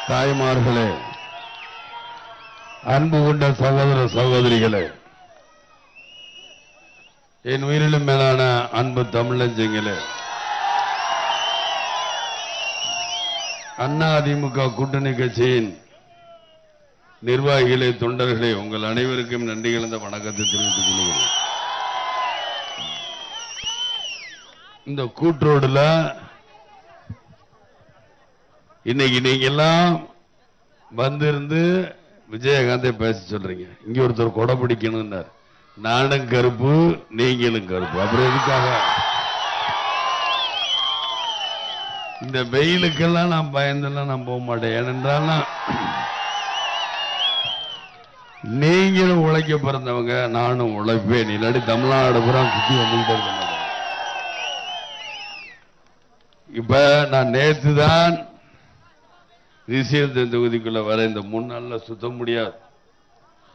தாய்மார்களே, அன்பு கொண்ட சகோதர சகோதரிகளே, என் உயிரிலும் மேலான அன்பு தமிழஞ்சங்களே, அண்ணா அதிமுக கூட்டணி கட்சியின் நிர்வாகிகளே, தொண்டர்களே, உங்கள் அனைவருக்கும் நன்றி கலந்த வணக்கத்தை தெரிவித்துக் கொள்கிறேன். இந்த கூற்றோடுல இன்னைக்கு நீங்க எல்லாம் வந்திருந்து விஜயகாந்தை பேச சொல்றீங்க. இங்க ஒருத்தர் கொடை பிடிக்கணும், நானும் கருப்பு நீங்களும் கருப்பு. அப்புறம் எதுக்காக இந்த வெயிலுக்கெல்லாம் நான் பயந்தெல்லாம் நான் போக மாட்டேன். ஏனென்றால் நீங்களும் உழைக்க பிறந்தவங்க, நானும் உழைப்பேன். இல்லாட்டி தமிழ்நாடு பூரா சுத்தி வந்துகிட்டே இருக்க மாட்டேன். இப்ப நான் நேற்று தான் ரிஷியந்த தொகுதிக்குள்ள வர இந்த 3 நாள்ல சுத்த முடியாது.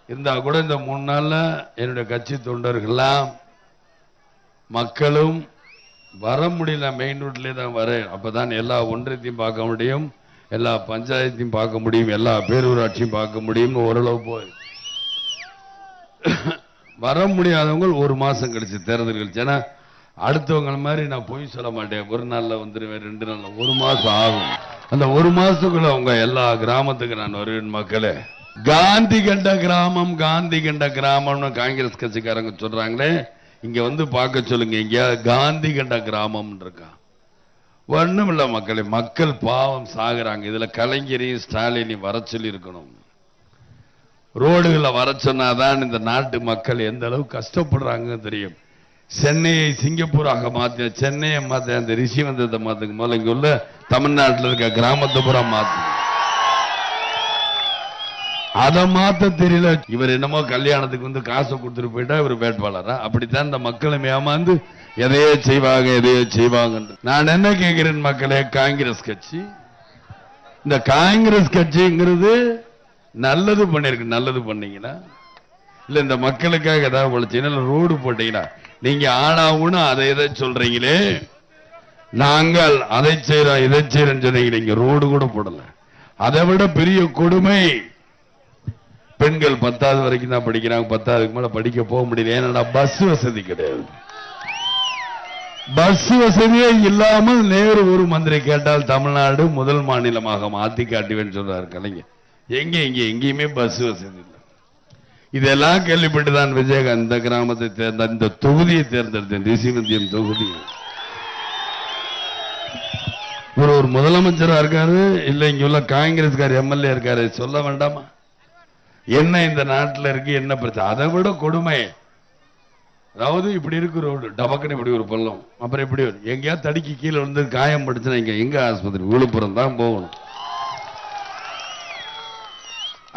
இருந்தா கூட இந்த 3 நாள்ல என்னுடைய கட்சி தொண்டர்கள்லாம் மக்களும் வர முடியல. மெயின் ரோட்லேயே தான் வரேன். அப்பதான் எல்லா ஒன்றியத்தையும் பார்க்க முடியும், எல்லா பஞ்சாயத்தையும் பார்க்க முடியும், எல்லா பேரூராட்சியும் பார்க்க முடியும். ஓரளவு போய் வர முடியாதவங்க 1 மாசம் கழிச்சு தேர்தல் கழிச்சு. ஏன்னா அடுத்தவங்க மாதிரி நான் போய் சொல்ல மாட்டேன். 1 நாள்ல வந்துருவேன், 2 நாள்ல, 1 மாசம் ஆகும். அந்த 1 மாசத்துக்குள்ள உங்க எல்லா கிராமத்துக்கு நான் வருவேன். மக்களே, காந்தி கண்ட கிராமம், காந்தி கண்ட கிராமம்னு காங்கிரஸ் கட்சிக்காரங்க சொல்றாங்களே, இங்க வந்து பார்க்க சொல்லுங்க. இங்க காந்தி கண்ட கிராமம் இருக்கா? ஒண்ணும் இல்ல மக்களே, மக்கள் பாவம் சாகுறாங்க. இதுல கலைஞரையும் ஸ்டாலினையும் வர சொல்லி இருக்கணும். ரோடுகளை வர சொன்னாதான் இந்த நாட்டு மக்கள் எந்த அளவு கஷ்டப்படுறாங்க தெரியும். சென்னையை சிங்கப்பூராக மாத்த, சென்னையை மாத்த, அந்த ரிஷி வந்ததை மாத்துக்கு முதல்ல இங்க உள்ள தமிழ்நாட்டில் இருக்க கிராமத்தை பூரா மாத்து. அதை மாத்த தெரியல. இவர் என்னமோ கல்யாணத்துக்கு வந்து காசை கொடுத்துட்டு போயிட்டா இவர் வேட்பாளரா? அப்படித்தான் இந்த மக்களும் ஏமாந்து எதையோ செய்வாங்க, எதையோ செய்வாங்க. நான் என்ன கேட்கிறேன் மக்களே, காங்கிரஸ் கட்சி, இந்த காங்கிரஸ் கட்சிங்கிறது நல்லது பண்ணிருக்கு. நல்லது பண்ணீங்கன்னா இல்ல இந்த மக்களுக்காக ஏதாவது உழைச்சீங்கன்னா, ரோடு போட்டீங்கன்னா, நீங்க ஆனாவுன்னு அதை எதை சொல்றீங்களே, நாங்கள் அதை செய்யறோம் இதை செய்யறோம் சொன்னீங்க. நீங்க ரோடு கூட போடல. அதை விட பெரிய கொடுமை, பெண்கள் 10வது வரைக்கும் தான் படிக்கிறாங்க, 10வதுக்கு மேல படிக்க போக முடியல. ஏன்னா பஸ் வசதி கிடையாது. பஸ் வசதியே இல்லாமல் நேரு ஒரு மந்திரி கேட்டால் தமிழ்நாடு முதல் மாநிலமாக மாத்தி காட்டுவேன்னு சொல்றாரு கலைஞர். எங்கேயுமே பஸ் வசதி இல்லை. இதெல்லாம் கேள்விப்பட்டுதான் விஜயகாந்த் இந்த கிராமத்தை தேர்ந்த, இந்த தொகுதியை தேர்ந்தெடுத்தேன், ரிஷிவந்தியம் தொகுதி. ஒரு முதலமைச்சரா இருக்காரு, இல்ல இங்க உள்ள காங்கிரஸ்கார் எம்எல்ஏ இருக்காரு. சொல்ல வேண்டாமா என்ன இந்த நாட்டில் இருக்கு, என்ன பிரச்சனை? அதை விட கொடுமை, அதாவது இப்படி இருக்கு ரோடு, டபக்குன்னு இப்படி ஒரு பள்ளம், அப்புறம் இப்படி எங்கேயா தடுக்கி கீழே வந்து காயம் படுச்சுன்னா இங்க எங்க ஆஸ்பத்திரி? விழுப்புரம் தான் போகணும்.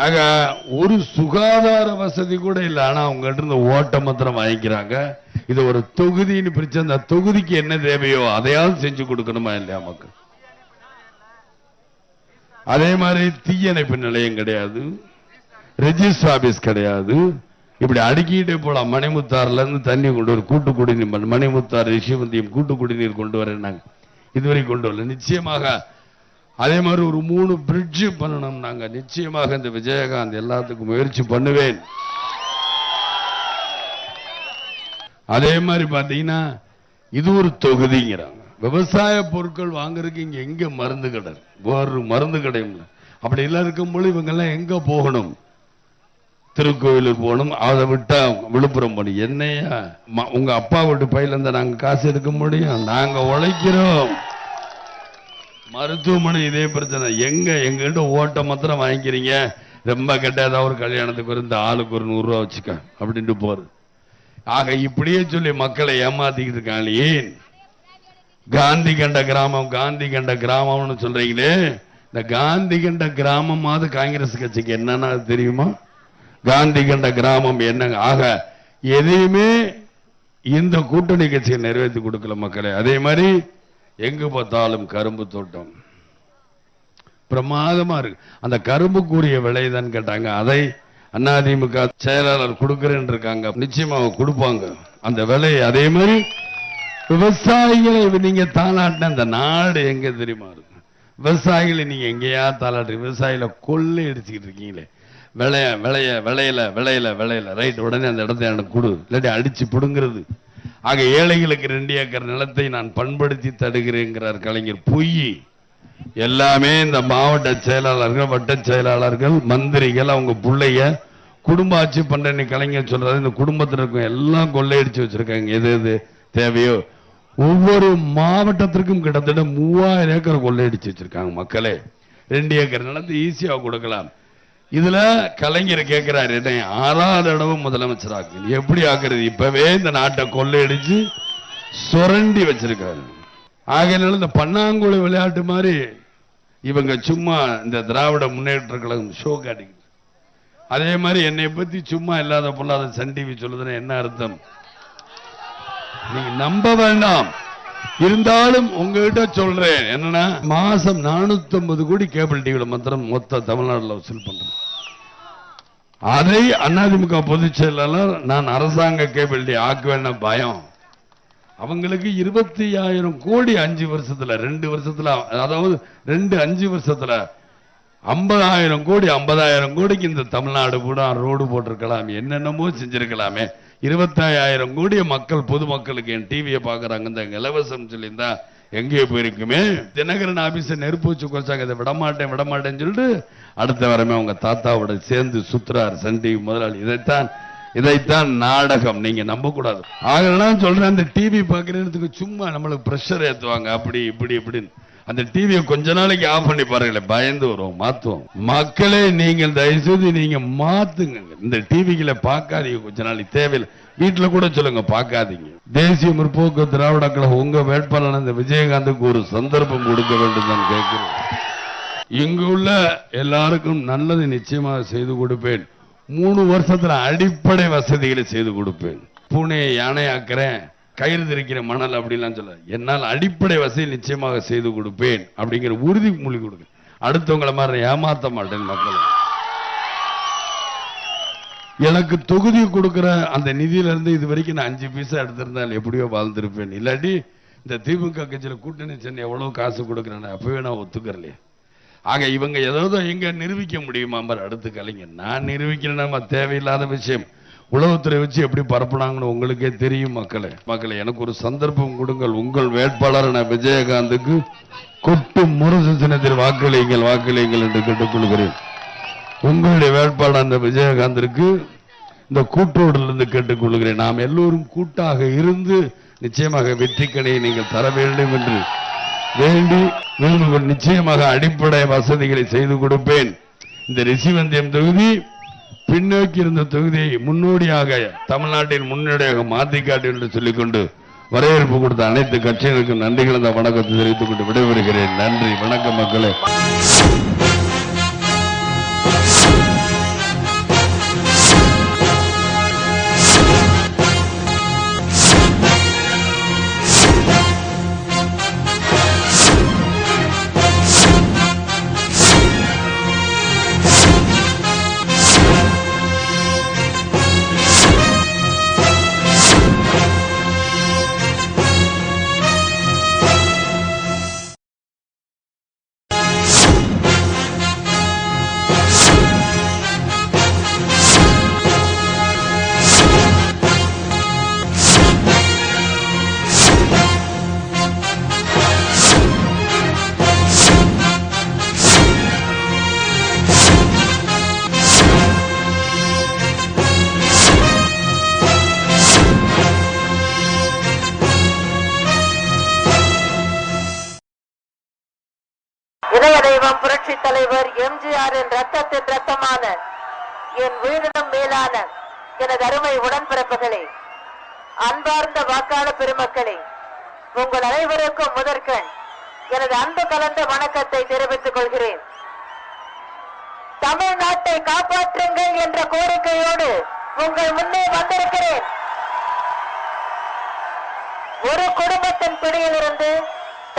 ஆக ஒரு சுகாதார வசதி கூட இல்லை. ஆனா அவங்க இருந்து ஓட்ட மாத்திரம் வாங்கிக்கிறாங்க. இது ஒரு தொகுதின்னு பிரிச்சு அந்த தொகுதிக்கு என்ன தேவையோ அதையாவது செஞ்சு கொடுக்கணுமா இல்லையா மக்கள்? அதே மாதிரி தீயணைப்பு நிலையம் கிடையாது, ரெஜிஸ்டர் ஆபீஸ் கிடையாது. இப்படி அடுக்கிட்டே போலாம். மணிமுத்தாறுல இருந்து தண்ணி கொண்டு வர, கூட்டு குடிநீர், மணிமுத்தாறு ரிஷிவந்தியம் கூட்டு குடிநீர் கொண்டு வரேன்னாங்க, இதுவரை கொண்டு வரல. நிச்சயமாக அதே மாதிரி ஒரு 3 பிரிட்ஜ் பண்ணணும். நாங்க நிச்சயமாக இந்த விஜயகாந்த் எல்லாத்துக்கும் முயற்சி பண்ணுவேன். அதே மாதிரி பாத்தீங்கன்னா இது ஒரு தொகுதிங்கிறாங்க. விவசாய பொருட்கள் வாங்குறதுக்கு இங்க எங்க மருந்து கடை? ஒரு மருந்து கடை இல்லை. அப்படி எல்லாம் இருக்கும்போது இவங்க எல்லாம் எங்க போகணும்? திருக்கோயிலுக்கு போகணும். அதை விட்டா விழுப்புரம் போகணும். என்னையா உங்க அப்பா வீட்டு பையில இருந்தா நாங்க காசு எடுக்க முடியும்? நாங்க உழைக்கிறோம். மருத்துவமனை இதே பிரச்சனை. எங்கிட்ட ஓட்ட மாத்திரம் வாங்கிக்கிறீங்க. ரொம்ப கெட்டாத ஒரு கல்யாணத்துக்கு இருந்து ஆளுக்கு ஒரு 100 ரூபா வச்சுக்க அப்படின்ட்டு போறது. ஆக இப்படியே சொல்லி மக்களை ஏமாத்திக்கிட்டு இருக்காங்க. ஏன் காந்தி கண்ட கிராமம், காந்தி கண்ட கிராமம்னு சொல்றீங்களே, இந்த காந்தி கண்ட கிராமமாவது காங்கிரஸ் கட்சிக்கு என்னன்னா தெரியுமா? காந்தி கண்ட கிராமம் என்னங்க? ஆக எதையுமே இந்த கூட்டணி கட்சியை நிறைவேற்றி கொடுக்கல மக்களே. அதே மாதிரி எங்க பார்த்தாலும் கரும்பு தோட்டம் பிரமாதமா இருக்கு. அந்த கரும்புக்குரிய விலைதான் கேட்டாங்க. அதை அதிமுக செயலாளர் கொடுக்கிறேன் இருக்காங்க. நிச்சயமா கொடுப்பாங்க அந்த விலை. அதே மாதிரி விவசாயிகளை நீங்க தாளாட்டின அந்த நாடு எங்க தெரியுமா இருக்கு? விவசாயிகளை நீங்க எங்கேயா தாளாட்டு விவசாயில கொள்ளை அடிச்சுக்கிட்டு இருக்கீங்களே, விளையல ரைட், உடனே அந்த இடத்தை எனக்கு கொடு, இல்லாட்டி அடிச்சு பிடுங்கிறது. ஆக ஏழைகளுக்கு 2 ஏக்கர் நிலத்தை நான் பண்படுத்தி தடுகிறேங்கிறார் கலைஞர். பொய். எல்லாமே இந்த மாவட்ட செயலாளர்கள், வட்ட செயலாளர்கள், மந்திரிகள், அவங்க பிள்ளைய குடும்ப ஆட்சி பண்ற கலைஞர் சொல்றாரு. இந்த குடும்பத்தில் இருக்கும் எல்லாம் கொள்ளையடிச்சு வச்சிருக்காங்க. எது எது தேவையோ ஒவ்வொரு மாவட்டத்திற்கும் கிட்டத்தட்ட 3000 ஏக்கர் கொள்ளையடிச்சு வச்சிருக்காங்க. மக்களே 2 ஏக்கர் நிலத்தை ஈஸியா கொடுக்கலாம். இதுல கலைஞர் கேட்கிறாரு, என்ன 6வது தடவை முதலமைச்சராக்கு, எப்படி ஆக்குறது? இப்பவே இந்த நாட்டை கொள்ளையடிச்சு சுரண்டி வச்சிருக்காரு. ஆகையினால இந்த பன்னாங்குழி விளையாட்டு மாதிரி இவங்க சும்மா இந்த திராவிட முன்னேற்ற கழகம் ஷோ காட்டிக்கிட்டு, அதே மாதிரி என்னை பத்தி சும்மா இல்லாத பொல்லாத சன் டிவி சொல்லுதுன்னா என்ன அர்த்தம்? நீங்க நம்ப வேண்டாம். இருந்தாலும் உங்ககிட்ட சொல்றேன் என்னன்னா, மாசம் 450 கோடி கேபிள் டிவில மாத்திரம் மொத்த தமிழ்நாடுல வசூல் பண்றேன். அதை அதிமுக பொதுச் செயலாளர் நான் அரசாங்க கேபிள் டிவி ஆக்குவேன்னு பயம். அவங்களுக்கு 25,000 கோடி 5 வருஷத்துல, 2 வருஷத்துல, அதாவது 5 வருஷத்துல 50,000 கோடி, 50,000 கோடிக்கு இந்த தமிழ்நாடு கூட ரோடு போட்டிருக்கலாம், என்னென்னமோ செஞ்சிருக்கலாமே. 25,000 கோடி மக்கள், பொதுமக்களுக்கு என் டிவியை பாக்குறாங்க, இந்த இலவசம் சொல்லியிருந்தா எங்கே போயிருக்குமே. தினகரன் ஆபீஸ நெருப்பு வச்சு கொச்சாங்க, இதை விடமாட்டேன்னு சொல்லிட்டு அடுத்த வரமே அவங்க தாத்தாவோட சேர்ந்து சுத்துறார் சன் டிவி முதலாளி. இதைத்தான் நாடகம். நீங்க நம்ப கூடாது. ஆகலாம் சொல்றேன், அந்த டிவி பாக்குறதுக்கு சும்மா நம்மளுக்கு பிரஷர் ஏத்துவாங்க, அப்படி இப்படின்னு. அந்த டிவியை கொஞ்ச நாளைக்கு ஆஃப் பண்ணி பாருங்களேன், பயந்து வரும், மாத்துவோம். மக்களே நீங்கள் தயவுசெய்து நீங்க மாத்துங்க. இந்த டிவிகளை பார்க்காதீங்க கொஞ்ச நாளைக்கு, தேவையில்லை. வீட்டுல கூட சொல்லுங்க பார்க்காதீங்க. தேசிய முற்போக்கு திராவிட கழகம் உங்க வேட்பாளர் இந்த விஜயகாந்துக்கு ஒரு சந்தர்ப்பம் கொடுக்க வேண்டும் தான் கேட்கிறேன். இங்கு உள்ள எல்லாருக்கும் நல்லது நிச்சயமாக செய்து கொடுப்பேன். 3 வருஷத்துல அடிப்படை வசதிகளை செய்து கொடுப்பேன். பூனையை யானையாக்குறேன், கயிறு திரிக்கிற மணல் அப்படிலாம் சொல்ல, என்னால் அடிப்படை வசதி நிச்சயமாக செய்து கொடுப்பேன் அப்படிங்கிற உறுதிமொழி கொடுக்க. அடுத்தவங்களை மாதிரி ஏமாத்த மாட்டேன். மக்களை எனக்கு தொகுதி கொடுக்கிற அந்த நிதியில இருந்து இது வரைக்கும் நான் 5 பைசா எடுத்திருந்தால் எப்படியோ வாழ்ந்திருப்பேன். இல்லாட்டி இந்த திமுக கட்சியில கூட்டணி சென்னை எவ்வளவு காசு கொடுக்கிறேன் அப்பவே நான் ஒத்துக்கறலையே. ஆக இவங்க ஏதாவது எங்க நிரூபிக்க முடியுமா? அடுத்து கலைஞர் நான் நிரூபிக்கிறேன், தேவையில்லாத விஷயம். உளவுத்துறை வச்சு எப்படி பரப்புனாங்கன்னு உங்களுக்கே தெரியும். மக்களே எனக்கு ஒரு சந்தர்ப்பம் கொடுங்கள். உங்கள் வேட்பாளரான விஜயகாந்துக்கு கொட்டு முரசு சின்னத்தில் வாக்களியுங்கள் என்று கேட்டுக்கொள்கிறேன். உங்களுடைய வேட்பாளர் அந்த விஜயகாந்திற்கு இந்த கூட்டோடிலிருந்து கேட்டுக்கொள்கிறேன். நாம் எல்லோரும் கூட்டாக இருந்து நிச்சயமாக வெற்றிக்கணையை நீங்கள் தர வேண்டும் என்று வேண்டி நிச்சயமாக அடிப்படை வசதிகளை செய்து கொடுப்பேன். இந்த ரிஷிவந்தியம் தொகுதி பின்னோக்கி இருந்த தொகுதியை முன்னோடியாக தமிழ்நாட்டின் முன்னோடியாக மாற்றி காட்டு என்று சொல்லிக்கொண்டு வரவேற்பு கொடுத்த அனைத்து கட்சிகளுக்கும் நன்றிகள் இந்த வணக்கத்தை தெரிவித்துக் கொண்டு விடைபெறுகிறேன். நன்றி, வணக்கம் மக்களே. இதயதெய்வம் புரட்சி தலைவர் எம்ஜிஆரின் ரத்தத்தின் ரத்தமான என் உயிரினும் மேலான எனது அருமை உடன்பிறப்புகளே, அன்பார்ந்த வாக்காளர் பெருமக்களே, உங்கள் அனைவருக்கும் முதற்கண் எனது அன்பு கலந்த வணக்கத்தை தெரிவித்துக் கொள்கிறேன். தமிழ்நாட்டை காப்பாற்றுங்கள் என்ற கோரிக்கையோடு உங்கள் முன்னே வந்திருக்கிறேன். ஒரு குடும்பத்தின் பிடியிலிருந்து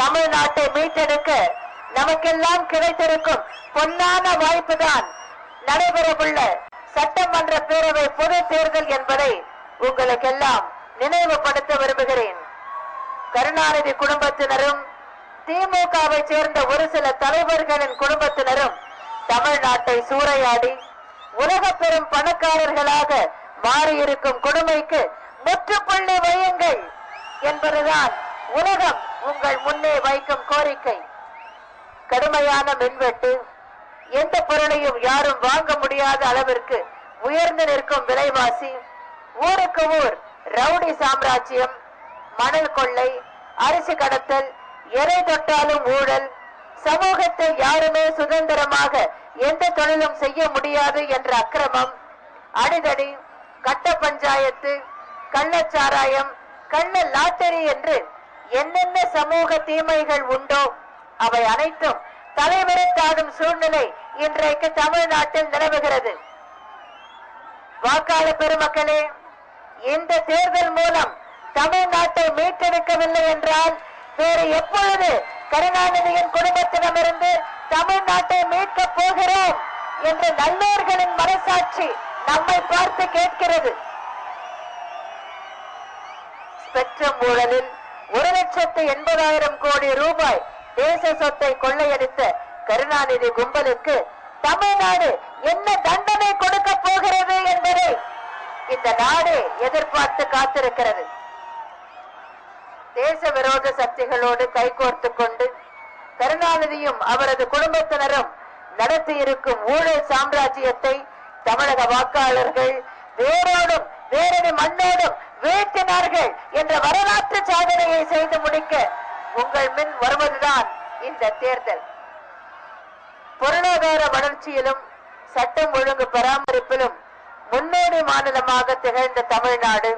தமிழ்நாட்டை மீட்டெடுக்க நமக்கெல்லாம் கிடைத்திருக்கும் பொன்னான வாய்ப்புதான் நடைபெறவுள்ள சட்டமன்ற பேரவை பொது தேர்தல் என்பதை உங்களுக்கெல்லாம் நினைவுபடுத்த விரும்புகிறேன். கருணாநிதி குடும்பத்தினரும் திமுகவை சேர்ந்த ஒரு சில தலைவர்களின் குடும்பத்தினரும் தமிழ்நாட்டை சூறையாடி உலக பெரும் பணக்காரர்களாக மாறியிருக்கும் கொடுமைக்கு முற்றுப்புள்ளி வையுங்கள் என்பதுதான் உலகம் உங்கள் முன்னே வைக்கும் கோரிக்கை. கடுமையான மின்வெட்டு, எந்த பொருளையும் யாரும் வாங்க முடியாத அளவிற்கு உயர்ந்து நிற்கும் விலைவாசி, ஊருக்கு ஊர் ரவுடி சாம்ராஜ்யம், மணல் கொள்ளை, அரிசி கடத்தல், எதை தொட்டாலும் ஊழல், சமூகத்தில் யாருமே சுதந்திரமாக எந்த தொழிலும் செய்ய முடியாது என்ற அக்கிரமம், அடிதடி, கட்ட பஞ்சாயத்து, கள்ளச்சாராயம், கள்ள லாட்டரி என்று என்னென்ன சமூக தீமைகள் உண்டோ அவை அனைத்தும் தலைவிரித்தாடும் சூழ்நிலை இன்றைக்கு தமிழ்நாட்டில் நிலவுகிறது. வாக்காளர் பெருமக்களே, இந்த தேர்தல் மூலம் தமிழ்நாட்டை மீட்டெடுக்கவில்லை என்றால் வேறு எப்பொழுது கருணாநிதியின் குடும்பத்திடமிருந்து தமிழ்நாட்டை மீட்கப் போகிறோம் என்று நல்லோர்களின் மனசாட்சி நம்மை பார்த்து கேட்கிறது. ஸ்பெக்ட்ரம் ஊழலில் 1,80,000 கோடி ரூபாய் தேச சொத்தை கொள்ளையடித்த கருணாநிதி கும்பலுக்கு தமிழ்நாடு என்ன தண்டனை கொடுக்க போகிறது என்பதை இந்த நாடு எதிர்பார்த்து காத்திருக்கிறது. தேச விரோத சக்திகளோடு கைகோர்த்துக் கொண்டு கருணாநிதியும் அவரது குடும்பத்தினரும் நடத்தி இருக்கும் ஊழல் சாம்ராஜ்யத்தை தமிழக வாக்காளர்கள் வேரோடும் வேரடி மண்ணோடும் வீழ்த்தினார்கள் என்ற வரலாற்று சாதனையை செய்து முடிக்க உங்கள் முன் வருவதுதான் இந்த தேர்தல். பொருளாதார வளர்ச்சியிலும் சட்டம் ஒழுங்கு பராமரிப்பிலும் முன்னோடி மாநிலமாக திகழ்ந்த தமிழ்நாடு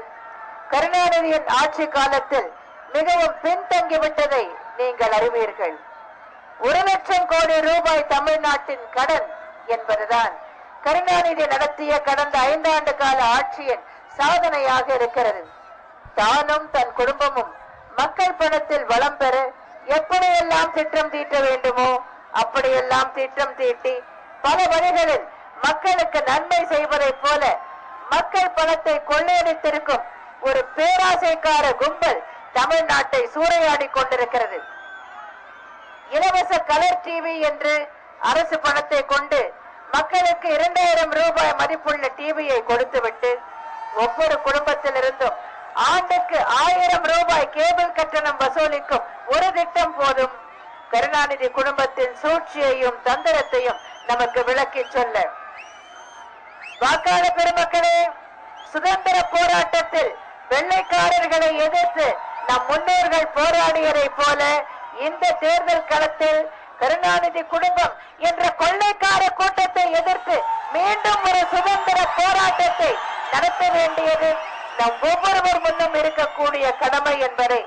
கருணாநிதியின் ஆட்சி காலத்தில் மிகவும் பின்தங்கிவிட்டதை நீங்கள் அறிவீர்கள். 1,00,000 கோடி ரூபாய் தமிழ்நாட்டின் கடன் என்பதுதான் கருணாநிதி நடத்திய கடந்த 5 ஆண்டு கால ஆட்சியின் சாதனையாக இருக்கிறது. தானும் தன் குடும்பமும் மக்கள் பணத்தில் வளம் பெற எப்படியெல்லாம் திட்டம் தீட்ட வேண்டுமோ அப்படியெல்லாம் திட்டம் தீட்டி பல வழிகளில் மக்களுக்கு நன்மை செய்வதைப் போல மக்கள் பணத்தை கொள்ளையடித்திருக்கும் ஒரு பேராசைக்கார கும்பல் தமிழ்நாட்டை சூறையாடி கொண்டிருக்கிறது. இலவச கலர் டிவி என்று அரசு பணத்தை கொண்டு மக்களுக்கு 2,000 ரூபாய் மதிப்புள்ள டிவியை கொடுத்துவிட்டு ஒவ்வொரு குடும்பத்திலிருந்தும் ஆண்டுக்கு 1000 ரூபாய் கேபிள் கட்டணம் வசூலிக்கும் ஒரு திட்டம் போதும் கருணாநிதி குடும்பத்தின் சூழ்ச்சியையும் தந்திரத்தையும் நமக்கு விளக்கி சொல்ல. வாக்காளர் பெருமக்களே, சுதந்திர போராட்டத்தில் வெள்ளைக்காரர்களை எதிர்த்து நம் முன்னோர்கள் போராடியதை போல இந்த தேர்தல் களத்தில் கருணாநிதி குடும்பம் என்ற கொள்ளைக்கார கூட்டத்தை எதிர்த்து மீண்டும் ஒரு சுதந்திர போராட்டத்தை நடத்த வேண்டியது நம் ஒவ்வொருவர் முன்னும் இருக்கக்கூடிய கடமை என்பதை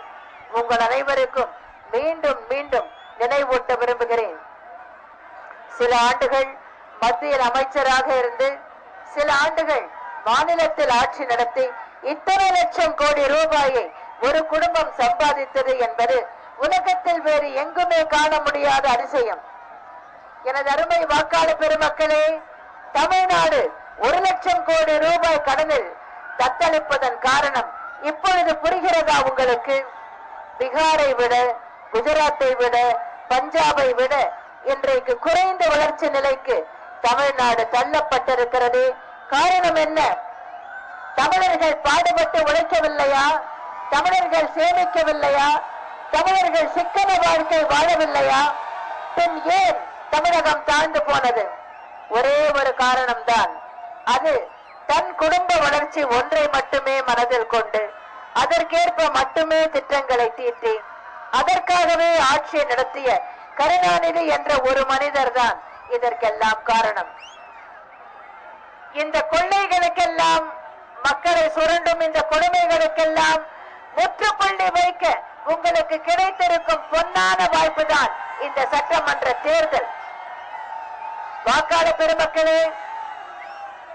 உங்கள் அனைவருக்கும் மீண்டும் மீண்டும் நினைவூட்ட விரும்புகிறேன். சில ஆண்டுகள் மத்தியில் அமைச்சராக இருந்து சில ஆண்டுகள் மாநிலத்தில் ஆட்சி நடத்தி இத்தனை லட்சம் கோடி ரூபாயை ஒரு குடும்பம் சம்பாதித்தது என்பது உலகத்தில் வேறு எங்குமே காண முடியாத அதிசயம். எனது அருமை வாக்காளர் பெருமக்களே, தமிழ்நாடு 1,00,000 கோடி ரூபாய் கடனில் தத்தளிப்பதன் காரணம் இப்பொழுது புரிகிறதா உங்களுக்கு? பீகாரை விட, குஜராத்தை விட, பஞ்சாபை விட இன்றைக்கு குறைந்த வளர்ச்சி நிலைக்கு தமிழ்நாடு தள்ளப்பட்டிருக்கிறது. காரணம் என்ன? தமிழர்கள் பாடுபட்டு உழைக்கவில்லையா? தமிழர்கள் சேமிக்கவில்லையா? தமிழர்கள் சிக்கன வாழ்க்கை வாழவில்லையா? பின் ஏன் தமிழகம் தாழ்ந்து போனது? ஒரே ஒரு காரணம்தான். அது தன் குடும்ப வளர்ச்சி ஒன்றை மட்டுமே மனதில் கொண்டு அதற்கேற்ப மட்டுமே திட்டங்களை தீட்டி அதற்காகவே ஆட்சியை நடத்திய கருணாநிதி என்ற ஒரு மனிதர் தான் இதற்கெல்லாம் காரணம். இந்த கொள்ளைகளுக்கெல்லாம், மக்களை சுரண்டும் இந்த கொடுமைகளுக்கெல்லாம் முற்றுப்புள்ளி வைக்க உங்களுக்கு கிடைத்திருக்கும் பொன்னான வாய்ப்பு தான் இந்த சட்டமன்ற தேர்தல். வாக்காளர் பெருமக்களே,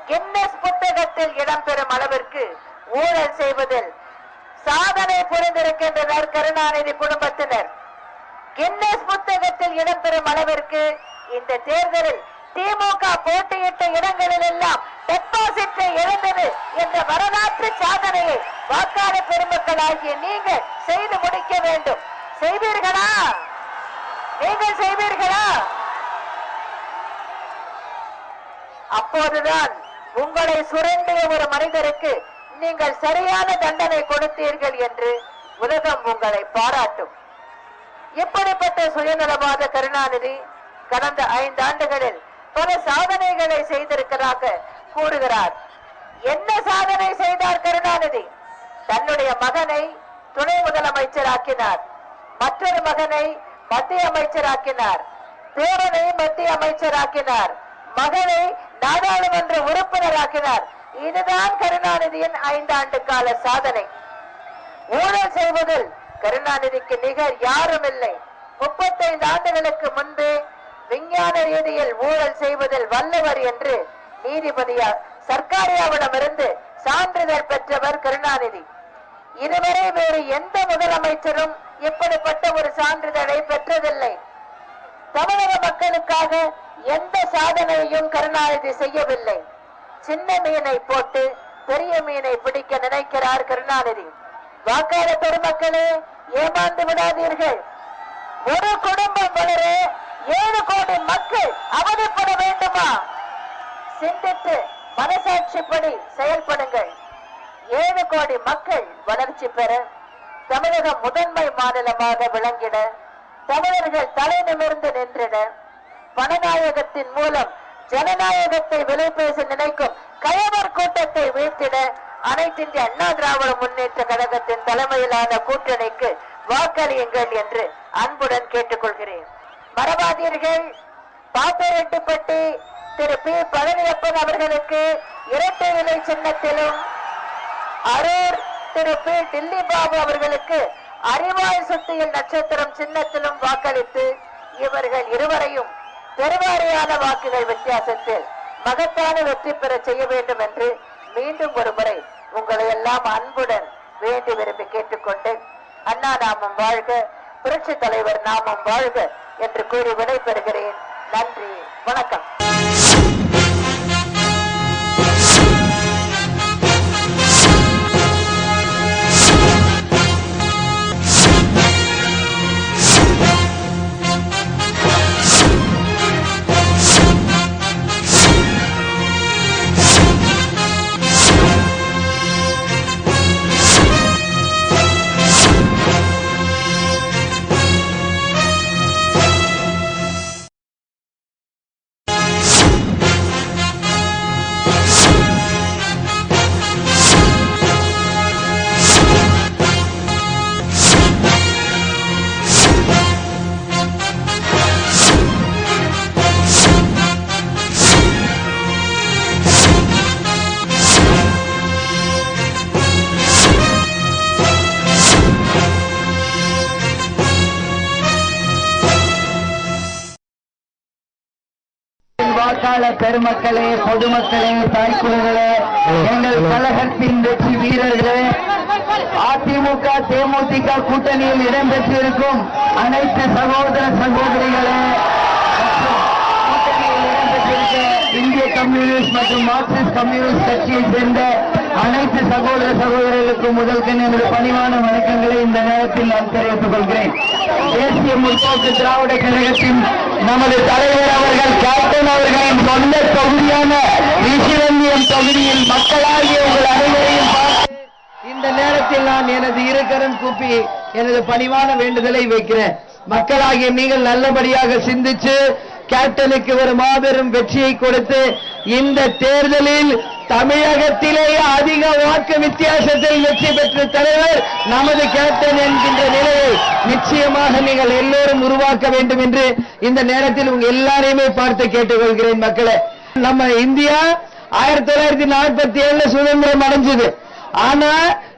கின்னஸ் புத்தகத்தில் இடம்பெறும் அளவிற்கு ஊழல் செய்வதில் சாதனை புரிந்திருக்கின்றனர் கருணாநிதி குடும்பத்தினர். கின்னஸ் புத்தகத்தில் இடம்பெறும் அளவிற்கு இந்த தேர்தலில் திமுக போட்டியிட்ட இடங்களில் எல்லாம் டெபாசிட்டை இழந்தது என்ற வரலாற்று சாதனையை வாக்காளர் பெருமக்களாகிய நீங்கள் செய்து முடிக்க வேண்டும். செய்வீர்களா? நீங்கள் செய்வீர்களா? அப்போதுதான் உங்களை சுரண்டிய ஒரு மனிதருக்கு நீங்கள் சரியான தண்டனை கொடுத்தீர்கள் என்று உலகம் உங்களை பாராட்டும். இப்படிப்பட்ட சுயநலவாத கருணாநிதி கடந்த 5 ஆண்டுகளில் பல சாதனைகளை செய்திருக்கிறதாக கூறுகிறார். என்ன சாதனை செய்தார் கருணாநிதி? தன்னுடைய மகனை துணை முதலமைச்சராக்கினார், மற்றொரு மகனை மத்திய அமைச்சராக்கினார், பேரனை மத்திய அமைச்சராக்கினார், மகளை நாடாளுமன்ற உறுப்பினராக்கினார். இதுதான் கருணாநிதியின் 5 ஆண்டு கால சாதனை. ஊழல் செய்வதில் கருணாநிதிக்கு நிகர் யாரும் இல்லை. 35 ஆண்டுகளுக்கு முன்பே விஞ்ஞான ரீதியில் ஊழல் செய்வதில் வல்லவர் என்று நீதிபதியார் சர்க்காரியாவிடமிருந்து சான்றிதழ் பெற்றவர் கருணாநிதி. இதுவரை வேறு எந்த முதலமைச்சரும் இப்படிப்பட்ட ஒரு சான்றிதழை பெற்றதில்லை. தமிழக மக்களுக்காக எந்த சாதனையையும் கருணாநிதி செய்யவில்லை. சின்ன மீனை போட்டு பெரிய மீனை பிடிக்க நினைக்கிறார் கருணாநிதி. வாக்காளர் பெருமக்களே, ஏமாந்து விடாதீர்கள். ஒரு குடும்பம் வளர 7 கோடி மக்கள் அவதிப்பட வேண்டுமா? சிந்தித்து மனசாட்சிப்படி செயல்படுங்கள். 7 கோடி மக்கள் வளர்ச்சி பெற, தமிழகம் முதன்மை மாநிலமாக விளங்கிட, தமிழர்கள் தலை நிமிர்ந்து நின்றிட, பணநாயகத்தின் மூலம் ஜனநாயகத்தை விலை பேச நினைக்கும் கயவர் கூட்டத்தை வீழ்த்திட அனைத்து இந்திய அண்ணா திராவிட முன்னேற்ற கழகத்தின் தலைமையிலான கூட்டணிக்கு வாக்களியுங்கள் என்று அன்புடன் கேட்டுக்கொள்கிறேன். மரபாதீர்கள். பாப்பரெட்டிப்பட்டி திரு பி பழனியப்பன் அவர்களுக்கு இரட்டை இலை சின்னத்திலும், அரூர் திரு பி டில்லி பாபு அவர்களுக்கு அறிவாள் சுத்தியில் நட்சத்திரம் சின்னத்திலும் வாக்களித்து இவர்கள் இருவரையும் பெருவாரியான வாக்குகள் வித்தியாசத்தில் மகத்தான வெற்றி பெற செய்ய வேண்டும் என்று மீண்டும் ஒரு முறை உங்களை எல்லாம் அன்புடன் வேண்டி விரும்பி கேட்டுக்கொண்டு, அண்ணா நாமம் வாழ்க, புரட்சி தலைவர் நாமம் வாழ்க என்று கூறி விடைபெறுகிறேன். நன்றி, வணக்கம். வாக்காளர் பெருமக்களே, பொதுமக்களே, தாய்க்குழந்தைகளே, எங்கள் கழகத்தின் வெற்றி வீரர்களே, அதிமுக தேமுதிக கூட்டணியில் இடம்பெற்றிருக்கும் அனைத்து சகோதர சகோதரிகளே, கூட்டணியில் இடம்பெற்றிருக்க இந்திய கம்யூனிஸ்ட் மற்றும் மார்க்சிஸ்ட் கம்யூனிஸ்ட் கட்சியை சேர்ந்த அனைத்து சகோதர சகோதரர்களுக்கும் முதல்கண் எனது பணிவான வணக்கங்களை இந்த நேரத்தில் நான் தெரிவித்துக் கொள்கிறேன். தேசிய முற்போக்கு திராவிட கழகத்தின் நமது தலைவர் அவர்கள் கேப்டன் அவர்களின் சொந்த தொகுதியான ரிஷிவந்தியம் தொகுதியில் மக்களாகிய உங்கள் அனைவரையும் பார்த்து இந்த நேரத்தில் நான் எனது இருகரம் கூப்பி எனது பணிவான வேண்டுதலை வைக்கிறேன். மக்களாகிய நீங்கள் நல்லபடியாக சிந்திச்சு கேப்டனுக்கு ஒரு மாபெரும் வெற்றியை கொடுத்து இந்த தேர்தலில் தமிழகத்திலேயே அதிக வாக்கு வித்தியாசத்தில் வெற்றி பெற்ற தலைவர் நமது கேப்டன் என்கின்ற நிலையை நிச்சயமாக நீங்கள் எல்லோரும் உருவாக்க வேண்டும் என்று இந்த நேரத்தில் உங்க எல்லாரையுமே பார்த்து கேட்டுக்கொள்கிறேன். மக்களே, நம்ம இந்தியா 1947 சுதந்திரம் அடைஞ்சது. ஆனா